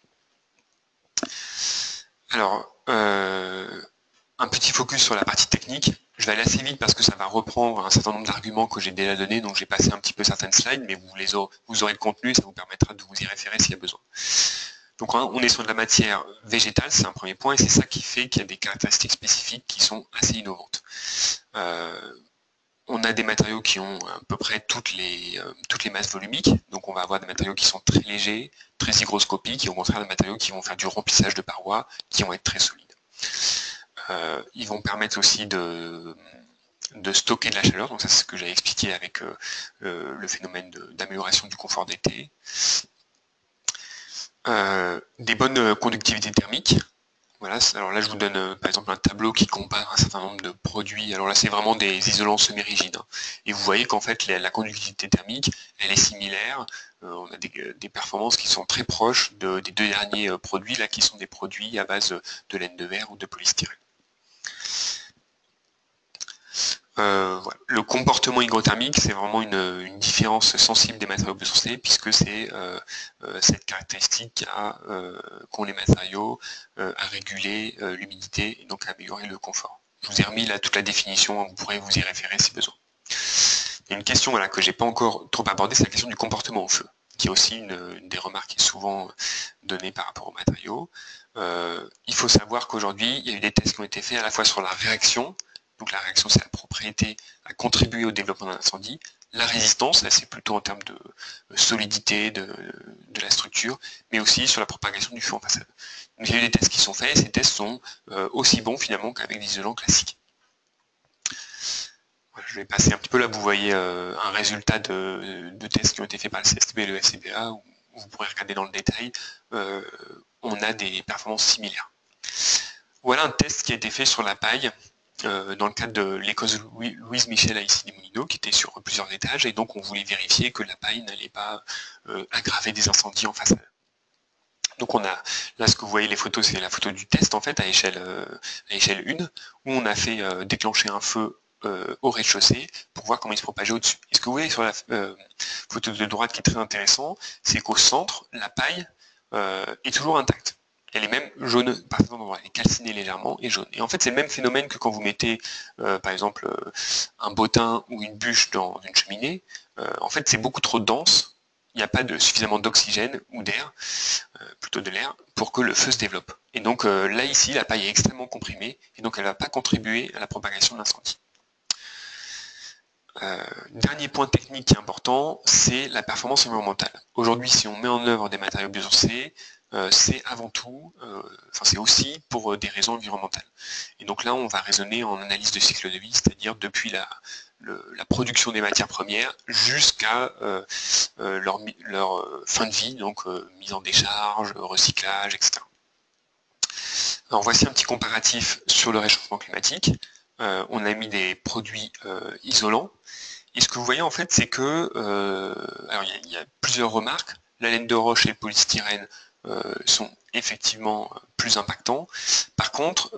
Speaker 2: Alors, un petit focus sur la partie technique. Je vais aller assez vite parce que ça va reprendre un certain nombre d'arguments que j'ai déjà donnés, donc j'ai passé un petit peu certaines slides, mais vous aurez le contenu et ça vous permettra de vous y référer s'il y a besoin. Donc on est sur de la matière végétale, c'est un premier point, et c'est ça qui fait qu'il y a des caractéristiques spécifiques qui sont assez innovantes. On a des matériaux qui ont à peu près toutes les masses volumiques, donc on va avoir des matériaux qui sont très légers, très hygroscopiques, et au contraire des matériaux qui vont faire du remplissage de parois, qui vont être très solides. Ils vont permettre aussi de stocker de la chaleur, donc ça c'est ce que j'avais expliqué avec le phénomène d'amélioration du confort d'été. Des bonnes conductivités thermiques. Voilà, alors là je vous donne par exemple un tableau qui compare un certain nombre de produits. Alors là c'est vraiment des isolants semi-rigides. Hein. Et vous voyez qu'en fait la conductivité thermique, elle est similaire. On a des performances qui sont très proches des deux derniers produits, là qui sont des produits à base de laine de verre ou de polystyrène. Voilà. Le comportement hygrothermique, c'est vraiment une différence sensible des matériaux biosourcés, puisque c'est cette caractéristique qu'ont les matériaux à réguler l'humidité et donc à améliorer le confort. Je vous ai remis là toute la définition, vous pourrez vous y référer si besoin. Il y a une question voilà, que je n'ai pas encore trop abordée, c'est la question du comportement au feu, qui est aussi une des remarques qui est souvent donnée par rapport aux matériaux. Il faut savoir qu'aujourd'hui, il y a eu des tests qui ont été faits à la fois sur la réaction. Donc la réaction, c'est la propriété à contribuer au développement d'un incendie. La résistance, là, c'est plutôt en termes de solidité de la structure, mais aussi sur la propagation du feu en façade. Donc, il y a eu des tests qui sont faits, et ces tests sont aussi bons finalement qu'avec des isolants classiques. Voilà, je vais passer un petit peu là, vous voyez un résultat de tests qui ont été faits par le CSTB et le FCBA, où vous pourrez regarder dans le détail, on a des performances similaires. Voilà un test qui a été fait sur la paille, dans le cadre de l'école Louise Michel à Issy-les-Moulineaux, qui était sur plusieurs étages, et donc on voulait vérifier que la paille n'allait pas aggraver des incendies en façade. Donc on a, là ce que vous voyez les photos, c'est la photo du test en fait à échelle 1, où on a fait déclencher un feu au rez-de-chaussée pour voir comment il se propageait au-dessus. Et ce que vous voyez sur la photo de droite qui est très intéressant, c'est qu'au centre, la paille est toujours intacte. Elle est même jaune par certains endroits, elle est calcinée légèrement et jaune. Et en fait, c'est le même phénomène que quand vous mettez, par exemple, un bottin ou une bûche dans une cheminée. En fait, c'est beaucoup trop dense, il n'y a pas suffisamment d'oxygène ou d'air, plutôt de l'air, pour que le feu se développe. Et donc là, ici, la paille est extrêmement comprimée, et donc elle ne va pas contribuer à la propagation de l'incendie. Dernier point technique qui est important, c'est la performance environnementale. Aujourd'hui, si on met en œuvre des matériaux biosourcés, c'est avant tout, c'est aussi pour des raisons environnementales. Et donc là, on va raisonner en analyse de cycle de vie, c'est-à-dire depuis la production des matières premières jusqu'à leur fin de vie, donc mise en décharge, recyclage, etc. Alors voici un petit comparatif sur le réchauffement climatique. On a mis des produits isolants. Et ce que vous voyez en fait, c'est que, alors il y a plusieurs remarques. La laine de roche et le polystyrène sont effectivement plus impactants. Par contre,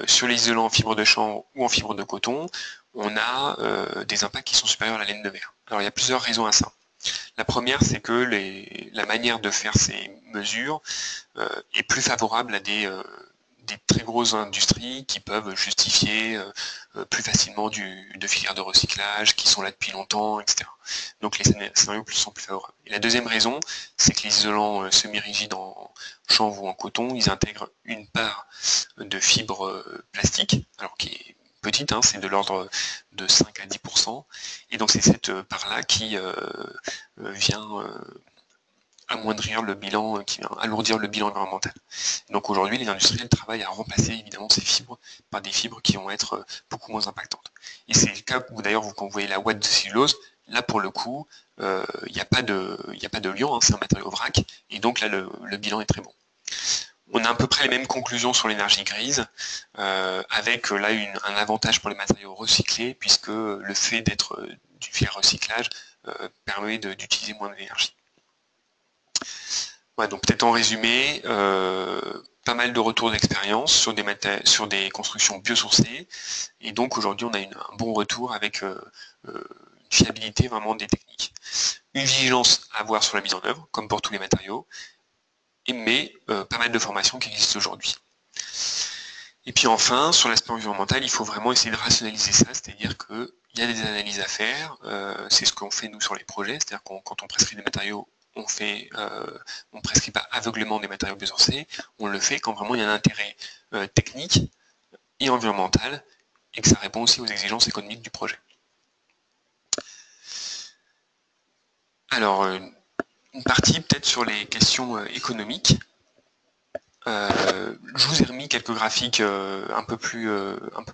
Speaker 2: sur les isolants en fibre de chanvre ou en fibre de coton, on a des impacts qui sont supérieurs à la laine de verre. Alors il y a plusieurs raisons à ça. La première, c'est que la manière de faire ces mesures est plus favorable à des très grosses industries qui peuvent justifier plus facilement de filières de recyclage, qui sont là depuis longtemps, etc. Donc les scénarios sont plus favorables. Et la deuxième raison, c'est que les isolants semi-rigides en chanvre ou en coton, ils intègrent une part de fibres plastiques, alors qui est petite, hein, c'est de l'ordre de 5 à 10%, et donc c'est cette part-là qui vient amoindrir le bilan, qui vient alourdir le bilan environnemental. Donc aujourd'hui, les industriels travaillent à remplacer évidemment ces fibres par des fibres qui vont être beaucoup moins impactantes. Et c'est le cas où d'ailleurs, quand vous voyez la ouate de cellulose, là pour le coup, il n'y a pas de liant, hein, c'est un matériau vrac, et donc là le bilan est très bon. On a à peu près les mêmes conclusions sur l'énergie grise, avec là un avantage pour les matériaux recyclés, puisque le fait d'être du fier recyclage permet d'utiliser moins d'énergie. Ouais, donc peut-être en résumé, pas mal de retours d'expérience sur des constructions biosourcées, et donc aujourd'hui on a un bon retour avec une fiabilité vraiment des techniques. Une vigilance à avoir sur la mise en œuvre, comme pour tous les matériaux, mais pas mal de formations qui existent aujourd'hui. Et puis enfin, sur l'aspect environnemental, il faut vraiment essayer de rationaliser ça, c'est-à-dire qu'il y a des analyses à faire, c'est ce qu'on fait nous sur les projets, c'est-à-dire quand on prescrit des matériaux, on prescrit pas aveuglément des matériaux biosourcés, on le fait quand vraiment il y a un intérêt technique et environnemental, et que ça répond aussi aux exigences économiques du projet. Alors, une partie peut-être sur les questions économiques. Je vous ai remis quelques graphiques un peu plus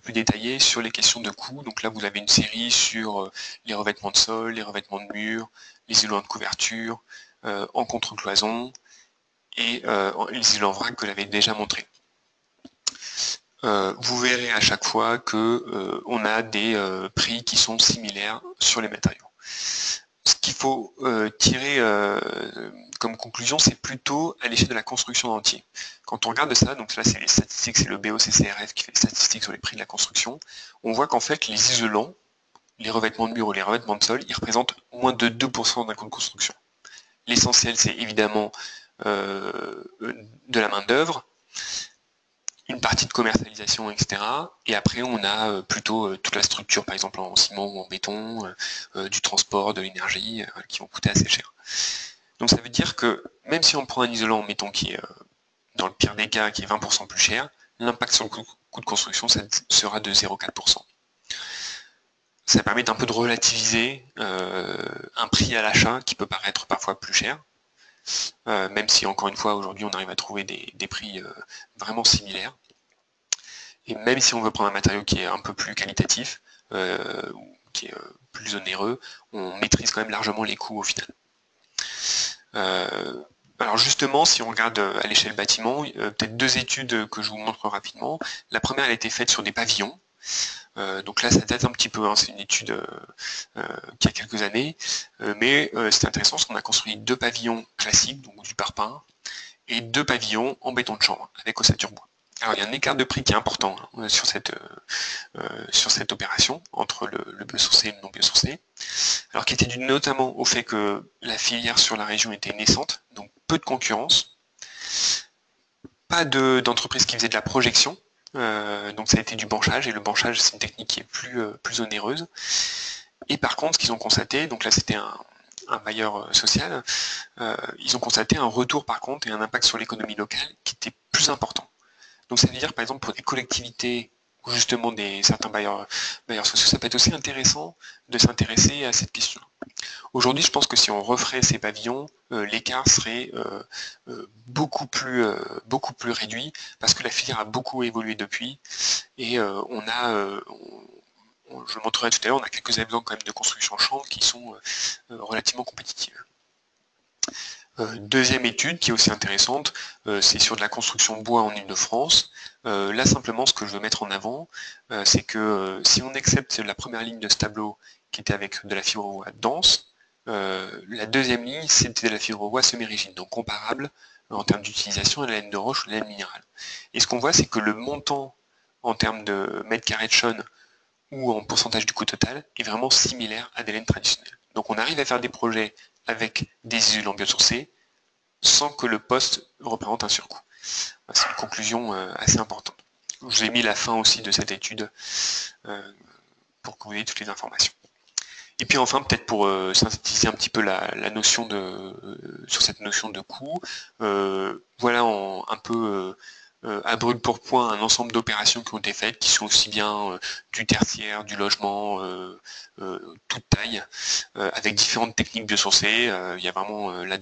Speaker 2: détaillés sur les questions de coûts. Donc là, vous avez une série sur les revêtements de sol, les revêtements de murs, les isolants de couverture, en contre-cloison, et les isolants vrac que j'avais déjà montré. Vous verrez à chaque fois que on a des prix qui sont similaires sur les matériaux. Ce qu'il faut tirer comme conclusion, c'est plutôt à l'échelle de la construction entière. Quand on regarde ça, donc là c'est les statistiques, c'est le BOCCRF qui fait les statistiques sur les prix de la construction, on voit qu'en fait les isolants, les revêtements de mur ou les revêtements de sol, ils représentent moins de 2% d'un coût de construction. L'essentiel, c'est évidemment de la main d'œuvre, une partie de commercialisation, etc. Et après, on a plutôt toute la structure, par exemple en ciment ou en béton, du transport, de l'énergie, qui vont coûter assez cher. Donc ça veut dire que même si on prend un isolant, mettons, qui est dans le pire des cas, qui est 20% plus cher, l'impact sur le coût de construction, ça sera de 0,4%. Ça permet d'un peu de relativiser un prix à l'achat qui peut paraître parfois plus cher, même si encore une fois aujourd'hui on arrive à trouver des prix vraiment similaires. Et même si on veut prendre un matériau qui est un peu plus qualitatif, qui est plus onéreux, on maîtrise quand même largement les coûts au final. Alors justement, si on regarde à l'échelle bâtiment, peut-être deux études que je vous montre rapidement. La première, elle a été faite sur des pavillons. Donc là, ça date un petit peu, hein, c'est une étude qui a quelques années, mais c'est intéressant parce qu'on a construit deux pavillons classiques, donc du parpaing, et deux pavillons en béton de chanvre, avec ossature bois. Alors il y a un écart de prix qui est important sur cette opération, entre le biosourcé et le non biosourcé, alors qui était dû notamment au fait que la filière sur la région était naissante, donc peu de concurrence, pas d'entreprise qui faisait de la projection, donc ça a été du banchage, et le banchage c'est une technique qui est plus onéreuse. Et par contre, ce qu'ils ont constaté, donc là c'était un bailleur social, ils ont constaté un retour par contre et un impact sur l'économie locale qui était plus important. Donc ça veut dire par exemple pour des collectivités ou justement certains bailleurs sociaux, ça peut être aussi intéressant de s'intéresser à cette question. Aujourd'hui, je pense que si on referait ces pavillons, l'écart serait beaucoup plus réduit parce que la filière a beaucoup évolué depuis et je le montrerai tout à l'heure, on a quelques exemples quand même de construction chanvre qui sont relativement compétitives. Deuxième étude qui est aussi intéressante, c'est sur de la construction bois en Ile-de-France. Là simplement ce que je veux mettre en avant, c'est que si on accepte la première ligne de ce tableau qui était avec de la fibre bois dense, la deuxième ligne c'était de la fibre bois semi-rigide, donc comparable en termes d'utilisation à la laine de roche ou la laine minérale. Et ce qu'on voit c'est que le montant en termes de mètres carrés de chaume ou en pourcentage du coût total est vraiment similaire à des laines traditionnelles. Donc on arrive à faire des projets avec des isolants biosourcés sans que le poste représente un surcoût. C'est une conclusion assez importante. Je vous ai mis la fin aussi de cette étude pour que vous ayez toutes les informations. Et puis enfin, peut-être pour synthétiser un petit peu la notion sur cette notion de coût, voilà un peu à brûle pour point un ensemble d'opérations qui ont été faites, qui sont aussi bien du tertiaire, du logement, toute taille, avec différentes techniques biosourcées. Il y a vraiment là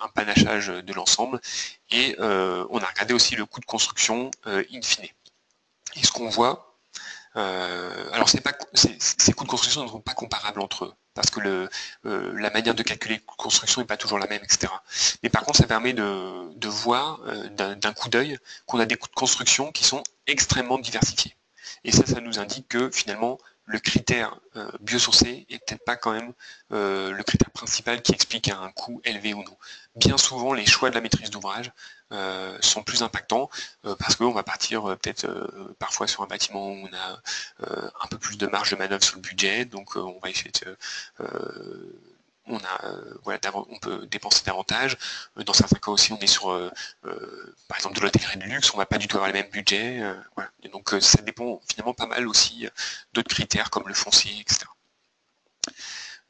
Speaker 2: un panachage de l'ensemble. Et on a regardé aussi le coût de construction in fine. Et ce qu'on voit, alors ces coûts de construction ne sont pas comparables entre eux, parce que la manière de calculer les coûts de construction n'est pas toujours la même, etc. Mais par contre, ça permet de voir d'un coup d'œil qu'on a des coûts de construction qui sont extrêmement diversifiés. Et ça nous indique que finalement, le critère biosourcé est peut-être pas quand même le critère principal qui explique un coût élevé ou non. Bien souvent, les choix de la maîtrise d'ouvrage sont plus impactants parce qu'on va partir peut-être parfois sur un bâtiment où on a un peu plus de marge de manœuvre sur le budget, donc on va essayer on peut dépenser davantage. Dans certains cas aussi, on est sur, par exemple, de l'hôtellerie de luxe, on va pas du tout avoir les mêmes budgets. Voilà. Et donc, ça dépend finalement pas mal aussi d'autres critères comme le foncier, etc.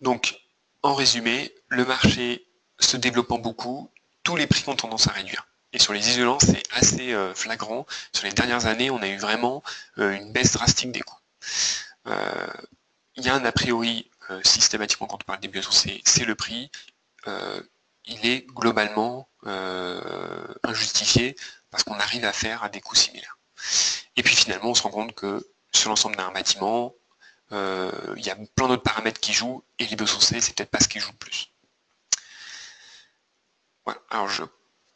Speaker 2: Donc, en résumé, le marché se développant beaucoup, tous les prix ont tendance à réduire. Et sur les isolants, c'est assez flagrant. Sur les dernières années, on a eu vraiment une baisse drastique des coûts. Il y a un a priori systématiquement quand on parle des biosourcés, c'est le prix. Il est globalement injustifié parce qu'on arrive à faire à des coûts similaires. Et puis finalement, on se rend compte que sur l'ensemble d'un bâtiment, il y a plein d'autres paramètres qui jouent et les biosourcés, c'est peut-être pas ce qui joue le plus. Voilà. Alors je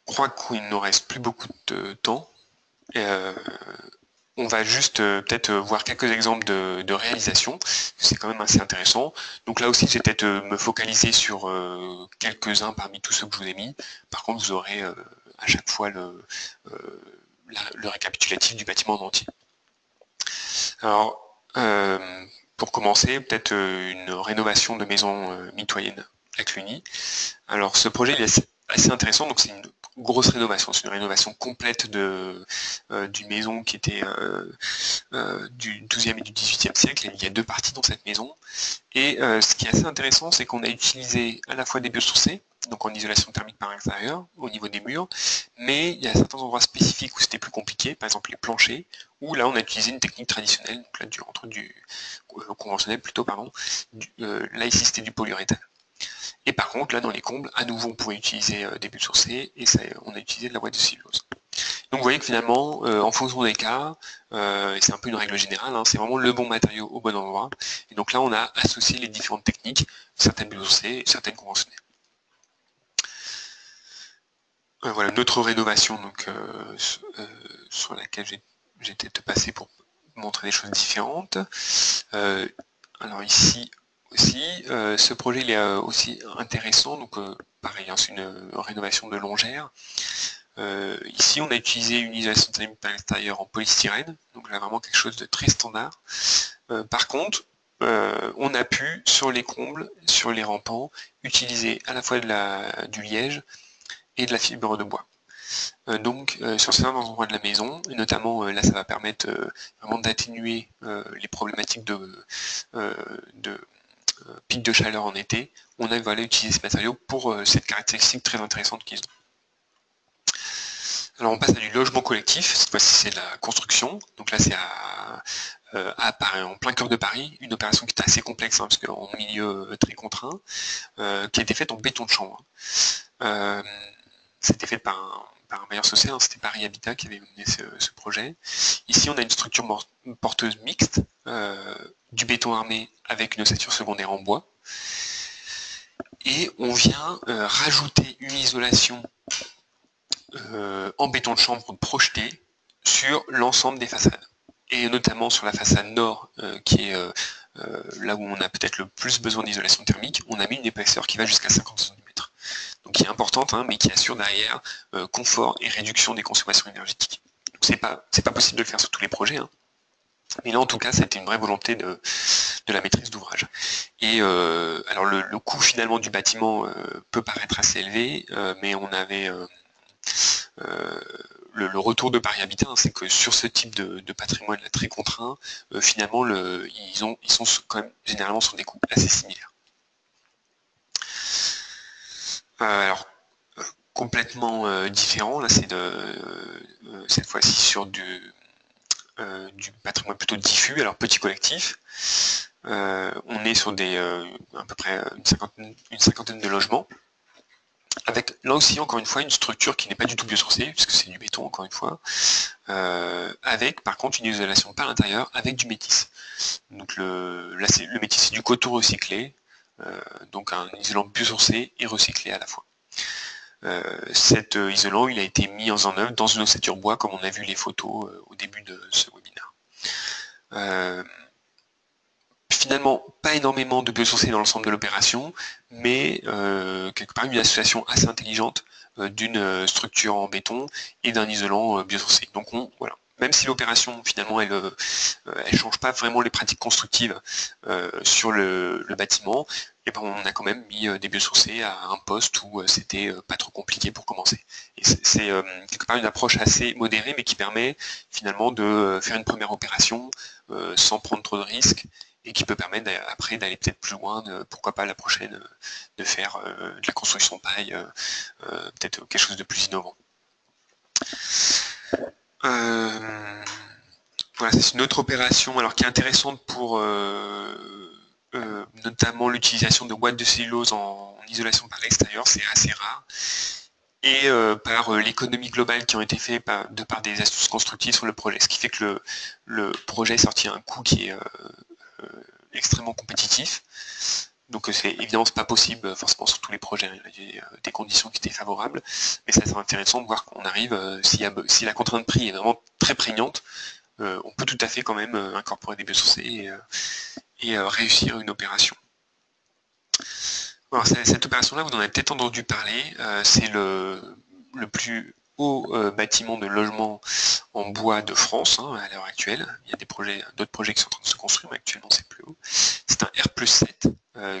Speaker 2: crois qu'il ne nous reste plus beaucoup de temps. On va juste peut-être voir quelques exemples de réalisation. C'est quand même assez intéressant. Donc là aussi, je vais peut-être me focaliser sur quelques-uns parmi tous ceux que je vous ai mis. Par contre, vous aurez à chaque fois le récapitulatif du bâtiment en entier. Alors, pour commencer, peut-être une rénovation de maison mitoyenne à Cluny. Alors, ce projet il est assez intéressant. Donc, c'est une grosse rénovation. C'est une rénovation complète d'une maison qui était du XIIe et du XVIIIe siècle. Il y a deux parties dans cette maison. Et ce qui est assez intéressant, c'est qu'on a utilisé à la fois des biosourcés, donc en isolation thermique par l'extérieur, au niveau des murs, mais il y a certains endroits spécifiques où c'était plus compliqué, par exemple les planchers, où là on a utilisé une technique traditionnelle, donc là du conventionnel plutôt, pardon, là ici c'était du polyuréthane. Et par contre, là dans les combles, à nouveau on pouvait utiliser des biosourcés, et on a utilisé de la boîte de cellulose. Donc vous voyez que finalement, en fonction des cas, et c'est un peu une règle générale, hein, c'est vraiment le bon matériau au bon endroit. Et donc là, on a associé les différentes techniques, certaines biosourcées et certaines conventionnelles. Voilà, une autre rénovation donc, sur laquelle j'ai peut-être passé pour montrer des choses différentes. Alors ici aussi, ce projet il est aussi intéressant, donc pareil, hein, c'est une rénovation de longère. Ici, on a utilisé une isolation thermique par l'extérieur en polystyrène, donc là vraiment quelque chose de très standard. Par contre, on a pu, sur les combles, sur les rampants, utiliser à la fois du liège et de la fibre de bois. Donc, sur certains endroits de la maison, et notamment là, ça va permettre vraiment d'atténuer les problématiques de pic de chaleur en été. On a utilisé ces matériaux pour cette caractéristique très intéressante qu'ils ont. Alors on passe à du logement collectif, cette fois-ci c'est de la construction, donc là c'est à Paris, en plein cœur de Paris, une opération qui est assez complexe, hein, parce qu'en milieu très contraint, qui a été faite en béton de chanvre. C'était fait par un bailleur social, hein, c'était Paris Habitat qui avait mené ce projet. Ici on a une structure porteuse mixte, du béton armé avec une ossature secondaire en bois, et on vient rajouter une isolation en béton de chambre projeté sur l'ensemble des façades. Et notamment sur la façade nord, qui est là où on a peut-être le plus besoin d'isolation thermique, on a mis une épaisseur qui va jusqu'à 50 cm. Donc qui est importante, hein, mais qui assure derrière confort et réduction des consommations énergétiques. Donc c'est pas possible de le faire sur tous les projets, hein. Mais là en tout cas c'était une vraie volonté de la maîtrise d'ouvrage. Et alors le coût finalement du bâtiment peut paraître assez élevé, mais on avait le retour de Paris Habitat, hein, c'est que sur ce type de patrimoine là, très contraint, finalement ils sont quand même généralement sur des coûts assez similaires. Alors complètement différent, là c'est cette fois-ci sur du patrimoine plutôt diffus, alors petit collectif. On est sur à peu près une cinquantaine de logements, avec là aussi encore une fois une structure qui n'est pas du tout biosourcée, puisque c'est du béton encore une fois, avec par contre une isolation par l'intérieur avec du métis. Donc le métis c'est du coton recyclé, donc un isolant biosourcé et recyclé à la fois. Cet isolant il a été mis en œuvre dans une ossature bois comme on a vu les photos au début de ce webinaire. Finalement, pas énormément de biosourcés dans l'ensemble de l'opération, mais quelque part une association assez intelligente d'une structure en béton et d'un isolant biosourcé. Donc voilà. Même si l'opération finalement elle change pas vraiment les pratiques constructives sur le bâtiment, et ben on a quand même mis des biosourcés à un poste où c'était pas trop compliqué pour commencer. Et c'est quelque part une approche assez modérée, mais qui permet finalement de faire une première opération sans prendre trop de risques, et qui peut permettre après d'aller peut-être plus loin, pourquoi pas la prochaine, de faire de la construction paille, peut-être quelque chose de plus innovant. Voilà, c'est une autre opération alors qui est intéressante pour notamment l'utilisation de boîtes de cellulose en isolation par l'extérieur, c'est assez rare. Et par l'économie globale qui ont été faits de par des astuces constructives sur le projet. Ce qui fait que le projet est sorti à un coût qui est extrêmement compétitif. Donc c'est évidemment pas possible forcément sur tous les projets, il y a des conditions qui étaient favorables, mais ça c'est intéressant de voir qu'on arrive, si la contrainte de prix est vraiment très prégnante, on peut tout à fait quand même incorporer des biosourcés et réussir une opération. Alors, cette opération-là, vous en avez peut-être entendu parler, c'est le plus haut bâtiment de logement en bois de France à l'heure actuelle. Il y a d'autres projets qui sont en train de se construire, mais actuellement c'est plus haut. C'est un R+7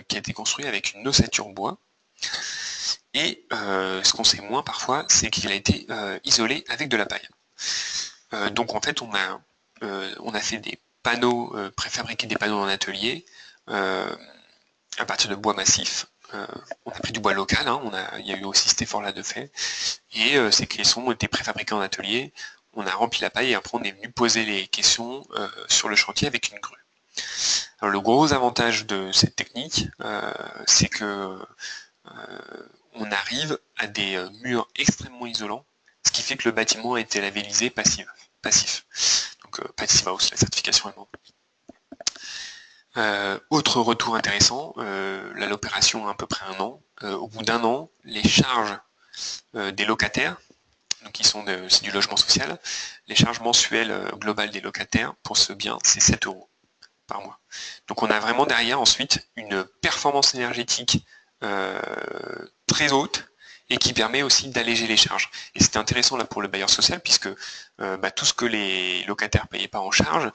Speaker 2: qui a été construit avec une ossature bois. Et ce qu'on sait moins parfois, c'est qu'il a été isolé avec de la paille. Donc en fait, on a fait des panneaux, préfabriqués des panneaux en atelier, à partir de bois massif. On a pris du bois local, il y a eu aussi cet effort-là de fait, et ces caissons ont été préfabriqués en atelier, on a rempli la paille et après on est venu poser les caissons sur le chantier avec une grue. Alors, le gros avantage de cette technique, c'est que on arrive à des murs extrêmement isolants, ce qui fait que le bâtiment a été labellisé passif. Donc Passive House, la certification allemande. Autre retour intéressant, là l'opération a à peu près un an. Au bout d'un an, les charges des locataires, donc c'est du logement social, les charges mensuelles globales des locataires pour ce bien, c'est 7 € par mois. Donc on a vraiment derrière ensuite une performance énergétique très haute, et qui permet aussi d'alléger les charges. Et c'était intéressant là pour le bailleur social, puisque tout ce que les locataires ne payaient pas en charge,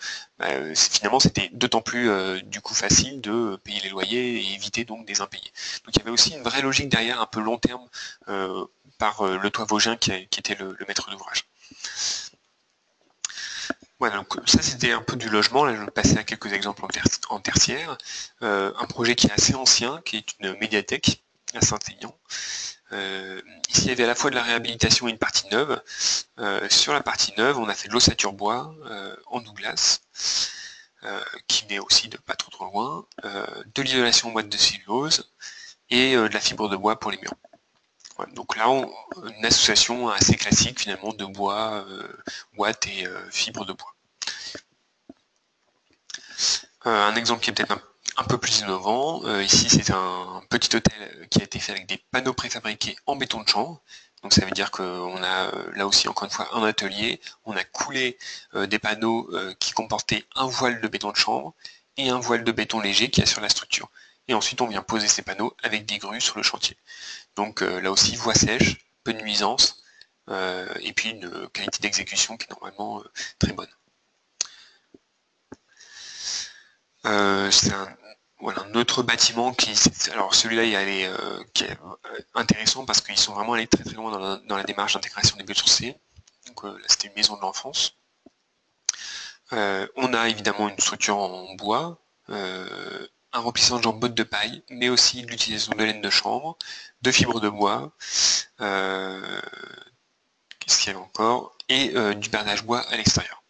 Speaker 2: finalement c'était d'autant plus du coup facile de payer les loyers et éviter donc des impayés. Donc il y avait aussi une vraie logique derrière, un peu long terme, par le Toit Vosgien qui était le maître d'ouvrage. Voilà, donc ça c'était un peu du logement, là je vais passer à quelques exemples en tertiaire. Un projet qui est assez ancien, qui est une médiathèque à Saint-Aignan. Ici, il y avait à la fois de la réhabilitation et une partie neuve. Sur la partie neuve, on a fait de l'ossature bois en Douglas, qui n'est aussi de pas trop loin, de l'isolation en boîte de cellulose et de la fibre de bois pour les murs. Voilà, donc là, une association assez classique finalement de bois, boîte et fibre de bois. Un exemple qui est peut-être un peu plus innovant, ici c'est un petit hôtel qui a été fait avec des panneaux préfabriqués en béton de chanvre. Donc ça veut dire qu'on a là aussi encore une fois un atelier, on a coulé des panneaux qui comportaient un voile de béton de chanvre et un voile de béton léger qui assure la structure. Et ensuite on vient poser ces panneaux avec des grues sur le chantier. Donc là aussi voie sèche, peu de nuisance, et puis une qualité d'exécution qui est normalement très bonne. C'est un autre bâtiment alors celui-là qui est intéressant parce qu'ils sont vraiment allés très très loin dans la démarche d'intégration des biosourcés. Donc là c'était une maison de l'enfance. On a évidemment une structure en bois, un remplissage en bottes de paille, mais aussi l'utilisation de laine de chanvre, de fibres de bois, qu'est-ce qu'il y avait encore, et du bernage bois à l'extérieur.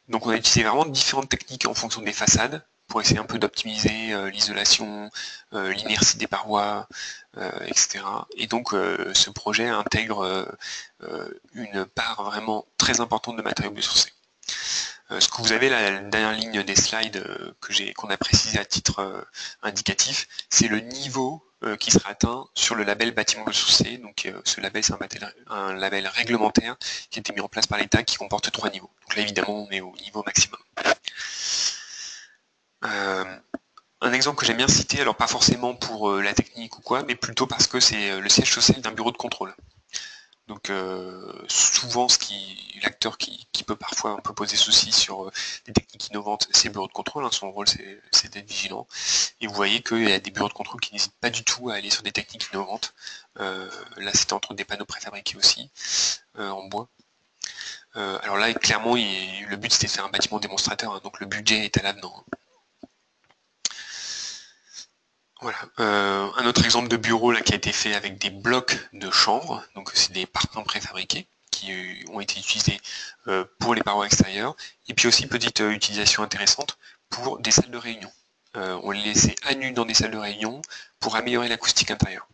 Speaker 2: Donc on a utilisé vraiment différentes techniques en fonction des façades, pour essayer un peu d'optimiser l'isolation, l'inertie des parois, etc. Et donc ce projet intègre une part vraiment très importante de matériaux biosourcés. Ce que vous avez là, la dernière ligne des slides qu'on a précisé à titre indicatif, c'est le niveau qui sera atteint sur le label bâtiment biosourcé. Donc ce label, c'est un label réglementaire qui a été mis en place par l'État qui comporte 3 niveaux. Donc là évidemment on est au niveau maximum. Un exemple que j'aime bien citer, alors pas forcément pour la technique ou quoi, mais plutôt parce que c'est le siège social d'un bureau de contrôle. Donc souvent l'acteur qui peut parfois un peu poser souci sur des techniques innovantes, c'est le bureau de contrôle, hein. Son rôle c'est d'être vigilant. Et vous voyez qu'il y a des bureaux de contrôle qui n'hésitent pas du tout à aller sur des techniques innovantes. Là c'était entre des panneaux préfabriqués aussi, en bois. Alors là clairement le but c'était de faire un bâtiment démonstrateur, hein, donc le budget est à l'avenant. Voilà. Un autre exemple de bureau là, qui a été fait avec des blocs de chanvre, donc c'est des parpaings préfabriqués qui ont été utilisés pour les parois extérieures, et puis aussi petite utilisation intéressante pour des salles de réunion. On les laissait à nu dans des salles de réunion pour améliorer l'acoustique intérieure.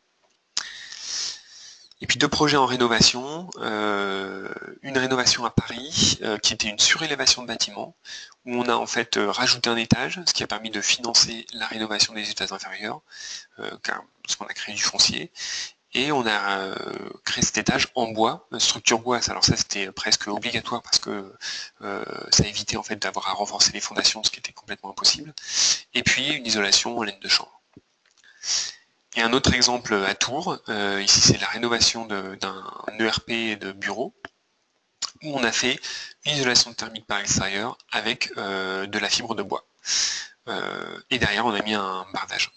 Speaker 2: Et puis deux projets en rénovation, une rénovation à Paris qui était une surélévation de bâtiment, où on a en fait rajouté un étage, ce qui a permis de financer la rénovation des étages inférieurs, parce qu'on a créé du foncier, et on a créé cet étage en bois, structure bois. Alors ça c'était presque obligatoire parce que ça évitait en fait d'avoir à renforcer les fondations, ce qui était complètement impossible, et puis une isolation en laine de chanvre. Et un autre exemple à Tours, ici c'est la rénovation d'un ERP de bureau, où on a fait une isolation thermique par l'extérieur avec de la fibre de bois. Et derrière on a mis un bardage.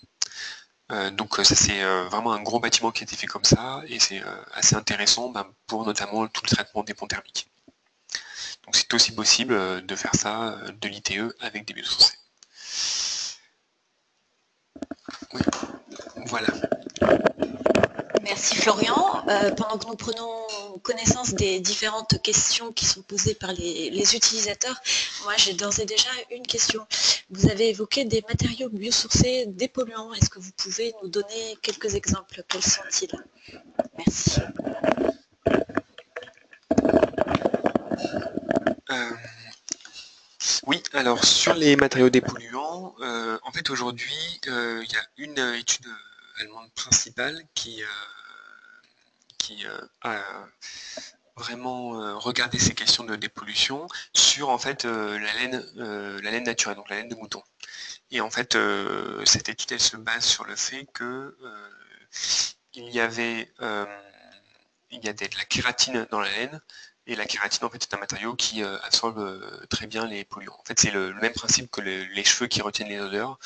Speaker 2: Donc ça c'est vraiment un gros bâtiment qui a été fait comme ça, et c'est assez intéressant pour notamment tout le traitement des ponts thermiques. Donc c'est aussi possible de faire ça, de l'ITE avec des biosourcés. Oui, voilà.
Speaker 1: Merci Florian. Pendant que nous prenons connaissance des différentes questions qui sont posées par les utilisateurs, moi j'ai d'ores et déjà une question. Vous avez évoqué des matériaux biosourcés dépolluants. Est-ce que vous pouvez nous donner quelques exemples? Quels sont-ils? Merci.
Speaker 2: Oui, alors sur les matériaux dépolluants, en fait aujourd'hui, il y a une étude allemande principale qui a vraiment regardé ces questions de dépollution sur en fait la laine naturelle, donc la laine de mouton. Et en fait, cette étude elle se base sur le fait que il y a de la kératine dans la laine. Et la kératine, en fait, c'est un matériau qui absorbe très bien les polluants. En fait, c'est le même principe que les cheveux qui retiennent les odeurs.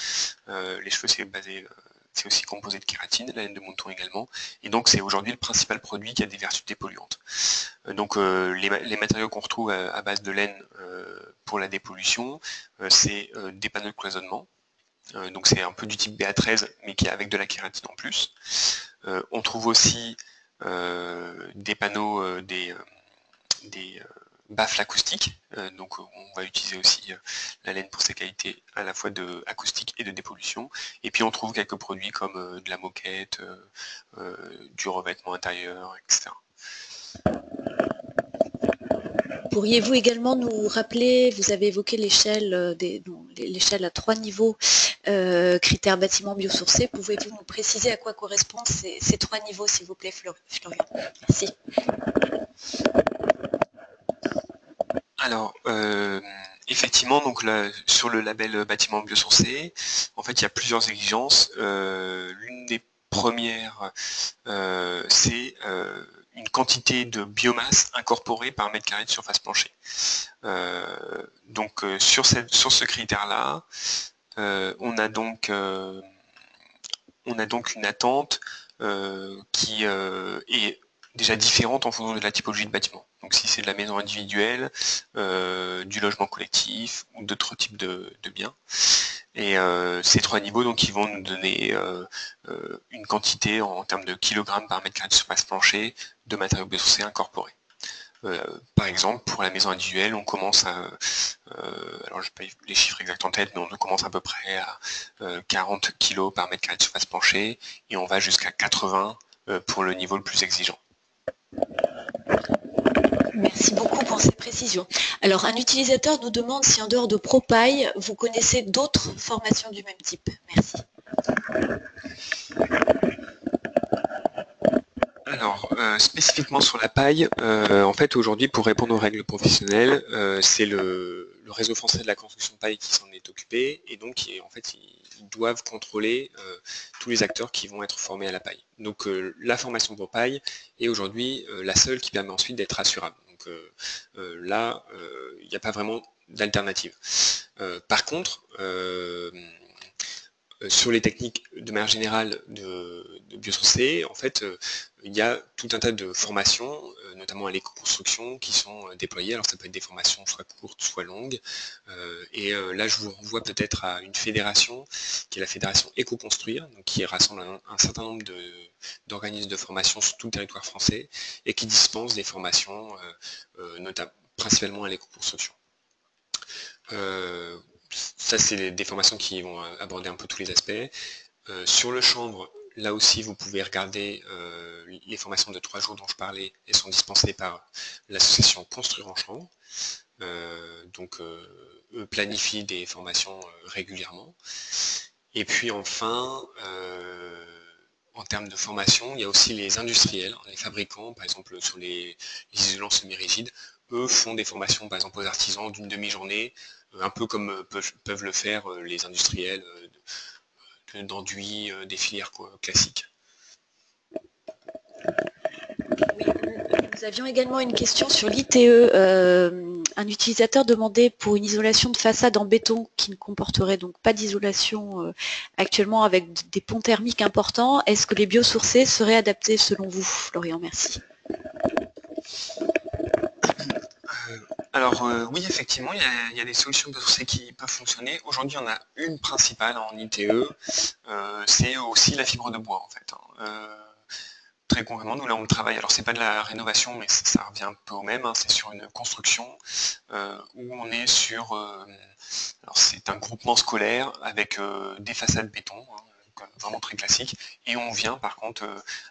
Speaker 2: Les cheveux, c'est aussi composé de kératine, la laine de mouton également. Et donc, c'est aujourd'hui le principal produit qui a des vertus dépolluantes. Donc, les matériaux qu'on retrouve à base de laine pour la dépollution, c'est des panneaux de cloisonnement. Donc, c'est un peu du type BA13, mais qui est avec de la kératine en plus. On trouve aussi des panneaux, des baffles acoustiques, donc on va utiliser aussi la laine pour ses qualités à la fois de acoustique et de dépollution. Et puis on trouve quelques produits comme de la moquette, du revêtement intérieur, etc.
Speaker 1: Pourriez-vous également nous rappeler, vous avez évoqué l'échelle l'échelle à 3 niveaux, critères bâtiments biosourcés. Pouvez-vous nous préciser à quoi correspondent ces 3 niveaux, s'il vous plaît, Florian? Merci.
Speaker 2: Alors, effectivement, donc là, sur le label bâtiment biosourcé, en fait, il y a plusieurs exigences. L'une des premières, c'est une quantité de biomasse incorporée par mètre carré de surface plancher. Donc, sur ce critère-là, on a donc une attente qui est déjà différente en fonction de la typologie de bâtiment. Donc si c'est de la maison individuelle, du logement collectif ou d'autres types de biens. Et ces 3 niveaux, donc, ils vont nous donner une quantité en termes de kilogrammes par mètre carré de surface plancher de matériaux biosourcés incorporés. Par exemple, pour la maison individuelle, on commence à, alors je n'ai pas les chiffres exacts en tête, mais on commence à peu près à 40 kg par mètre carré de surface plancher, et on va jusqu'à 80 pour le niveau le plus exigeant.
Speaker 1: Merci beaucoup pour ces précisions. Alors, un utilisateur nous demande si en dehors de ProPaille, vous connaissez d'autres formations du même type. Merci.
Speaker 2: Alors, spécifiquement sur la paille, en fait aujourd'hui pour répondre aux règles professionnelles, c'est le réseau français de la construction paille qui s'en est occupé, et donc en fait doivent contrôler tous les acteurs qui vont être formés à la paille. Donc la formation pour paille est aujourd'hui la seule qui permet ensuite d'être assurable. Donc là, il n'y a pas vraiment d'alternative. Par contre, sur les techniques de manière générale de biosourcés, en fait, il y a tout un tas de formations, notamment à l'éco-construction, qui sont déployées. Alors ça peut être des formations soit courtes, soit longues. Et là, je vous renvoie peut-être à une fédération, qui est la fédération Éco-Construire, donc qui rassemble un certain nombre d'organismes de formation sur tout le territoire français, et qui dispense des formations, principalement à l'éco-construction. Ça, c'est des formations qui vont aborder un peu tous les aspects. Sur le chanvre, là aussi, vous pouvez regarder les formations de 3 jours dont je parlais. Elles sont dispensées par l'association Construire en chanvre. Donc, eux planifient des formations régulièrement. Et puis enfin, en termes de formation, il y a aussi les industriels, les fabricants, par exemple sur les isolants semi-rigides. Eux font des formations, par exemple aux artisans, d'une demi-journée, un peu comme peuvent le faire les industriels d'enduit, des filières classiques.
Speaker 1: Oui, nous avions également une question sur l'ITE. Un utilisateur demandait pour une isolation de façade en béton qui ne comporterait donc pas d'isolation actuellement avec des ponts thermiques importants. Est-ce que les biosourcés seraient adaptés selon vous, Florian? Merci.
Speaker 2: Alors oui, effectivement, il y a des solutions biosourcées qui peuvent fonctionner. Aujourd'hui, il y en a une principale en ITE, c'est aussi la fibre de bois en fait. Très concrètement, nous là on travaille, alors c'est pas de la rénovation, mais ça revient un peu au même, hein, c'est sur une construction où on est sur, alors c'est un groupement scolaire avec des façades béton, hein, vraiment très classique, et on vient par contre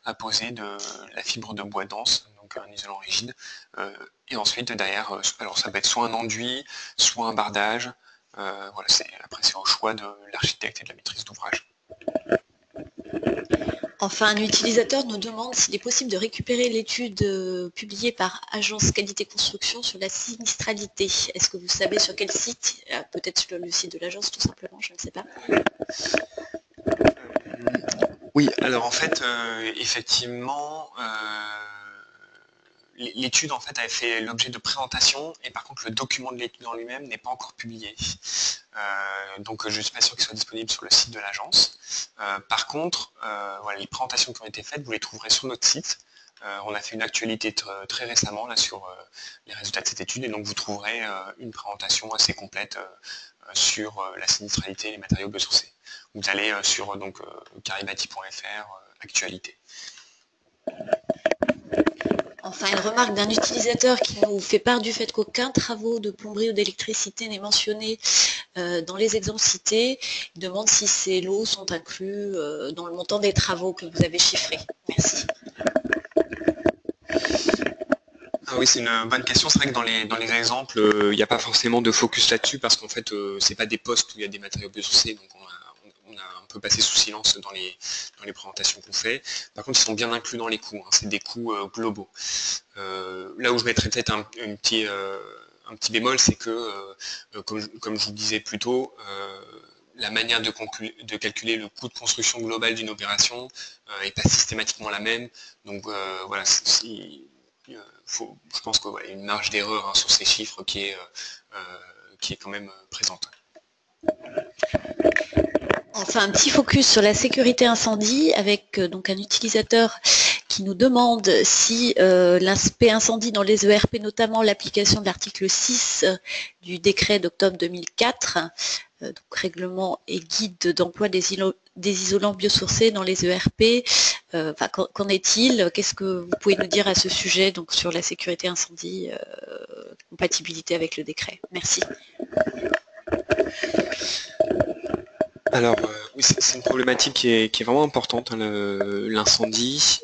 Speaker 2: apposer de la fibre de bois dense, donc un isolant rigide, et ensuite derrière, alors ça peut être soit un enduit, soit un bardage, voilà, après c'est au choix de l'architecte et de la maîtrise d'ouvrage.
Speaker 1: Enfin, un utilisateur nous demande s'il est possible de récupérer l'étude publiée par Agence Qualité Construction sur la sinistralité. Est-ce que vous savez sur quel site? Peut-être sur le site de l'agence tout simplement, je ne sais pas.
Speaker 2: Oui, alors en fait, effectivement, l'étude en fait avait fait l'objet de présentation et par contre le document de l'étude en lui-même n'est pas encore publié. Donc je ne suis pas sûr qu'il soit disponible sur le site de l'agence. Par contre, voilà, les présentations qui ont été faites, vous les trouverez sur notre site. On a fait une actualité très récemment là, sur les résultats de cette étude et donc vous trouverez une présentation assez complète sur la sinistralité et les matériaux biosourcés. Vous allez sur caribati.fr, actualité.
Speaker 1: Enfin, une remarque d'un utilisateur qui nous fait part du fait qu'aucun travaux de plomberie ou d'électricité n'est mentionné dans les exemples cités. Il demande si ces lots sont inclus dans le montant des travaux que vous avez chiffrés. Merci.
Speaker 2: Ah oui, c'est une bonne question. C'est vrai que dans les exemples, il n'y a pas forcément de focus là-dessus parce qu'en fait, c'est pas des postes où il y a des matériaux biosourcés, donc on a un peu passé sous silence dans les présentations qu'on fait. Par contre, ils sont bien inclus dans les coûts. Hein. C'est des coûts globaux. Là où je mettrais peut-être un petit bémol, c'est que, comme je vous disais plus tôt, la manière de calculer le coût de construction global d'une opération n'est pas systématiquement la même. Donc voilà, je pense qu'il y a une marge d'erreur hein, sur ces chiffres qui est quand même présente.
Speaker 1: Enfin, un petit focus sur la sécurité incendie avec donc un utilisateur qui nous demande si l'aspect incendie dans les ERP, notamment l'application de l'article 6 du décret d'octobre 2004, donc règlement et guide d'emploi des isolants biosourcés dans les ERP, qu'en est-il? Qu'est-ce que vous pouvez nous dire à ce sujet, donc sur la sécurité incendie, compatibilité avec le décret? Merci.
Speaker 2: Alors oui, c'est une problématique qui est vraiment importante, hein, l'incendie.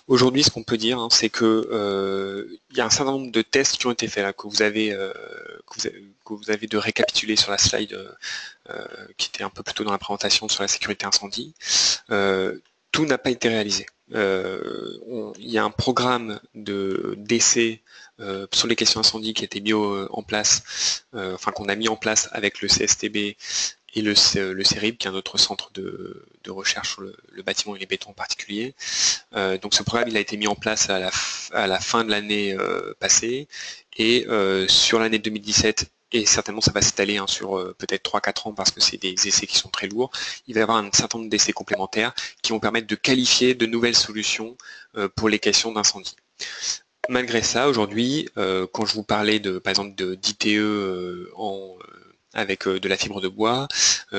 Speaker 2: Aujourd'hui, ce qu'on peut dire, hein, c'est que il y a un certain nombre de tests qui ont été faits là, que vous avez de récapituler sur la slide qui était un peu plus tôt dans la présentation sur la sécurité incendie. Tout n'a pas été réalisé. Il y a un programme d'essai sur les questions incendie qui a été mis en place, qu'on a mis en place avec le CSTB et le CERIB, qui est un autre centre de recherche sur le bâtiment et les bétons en particulier. Donc ce programme il a été mis en place à la fin de l'année passée, et sur l'année 2017, et certainement ça va s'étaler sur peut-être 3-4 ans parce que c'est des essais qui sont très lourds, il va y avoir un certain nombre d'essais complémentaires qui vont permettre de qualifier de nouvelles solutions pour les questions d'incendie. Malgré ça, aujourd'hui, quand je vous parlais par exemple d'ITE avec de la fibre de bois,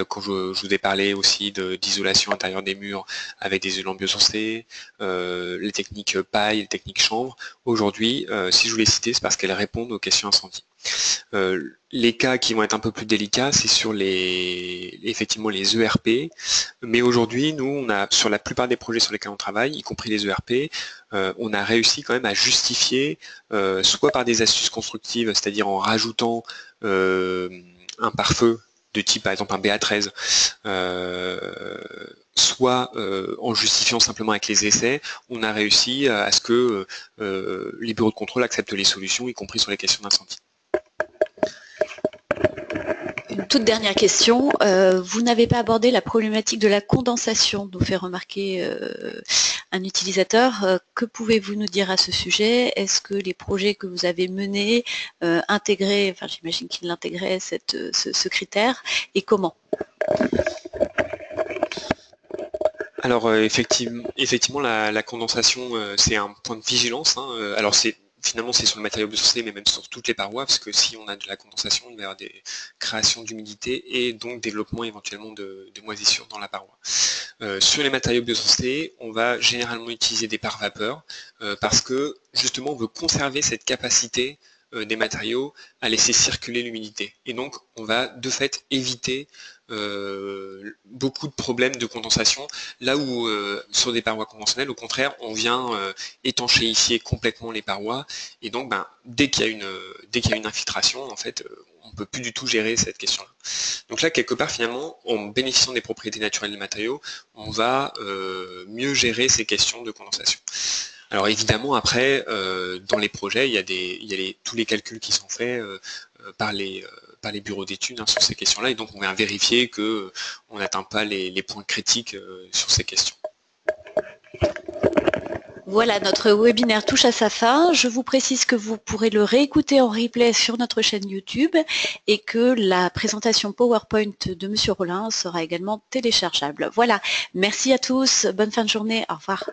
Speaker 2: quand je vous ai parlé aussi d'isolation intérieure des murs avec des isolants biosourcés, les techniques paille, les techniques chanvre, aujourd'hui, si je vous les cite, c'est parce qu'elles répondent aux questions incendie. Les cas qui vont être un peu plus délicats, c'est sur effectivement les ERP, mais aujourd'hui, nous, on a, sur la plupart des projets sur lesquels on travaille, y compris les ERP, on a réussi quand même à justifier, soit par des astuces constructives, c'est-à-dire en rajoutant un pare-feu de type par exemple un BA13, soit en justifiant simplement avec les essais, on a réussi à ce que les bureaux de contrôle acceptent les solutions, y compris sur les questions d'incendie.
Speaker 1: Une toute dernière question. Vous n'avez pas abordé la problématique de la condensation, nous fait remarquer un utilisateur. Que pouvez-vous nous dire à ce sujet? Est-ce que les projets que vous avez menés intégraient, enfin j'imagine qu'ils l'intégraient ce critère, et comment?
Speaker 2: Alors effectivement la condensation c'est un point de vigilance. Alors finalement c'est sur le matériau biosourcé, mais même sur toutes les parois, parce que si on a de la condensation, il va y avoir des créations d'humidité et donc développement éventuellement de moisissures dans la paroi. Sur les matériaux biosourcés, on va généralement utiliser des pare-vapeurs parce que justement on veut conserver cette capacité des matériaux à laisser circuler l'humidité. Et donc on va de fait éviter beaucoup de problèmes de condensation, là où sur des parois conventionnelles, au contraire, on vient étanchéifier complètement les parois, et donc dès qu'il y a une infiltration, en fait, on ne peut plus du tout gérer cette question-là. Donc là, quelque part, finalement, en bénéficiant des propriétés naturelles des matériaux, on va mieux gérer ces questions de condensation. Alors évidemment, après, dans les projets, il y a tous les calculs qui sont faits par les bureaux d'études sur ces questions-là, et donc on vient vérifier qu'on n'atteint pas les points critiques sur ces questions.
Speaker 1: Voilà, notre webinaire touche à sa fin. Je vous précise que vous pourrez le réécouter en replay sur notre chaîne YouTube et que la présentation PowerPoint de Monsieur Rollin sera également téléchargeable. Voilà, merci à tous, bonne fin de journée, au revoir.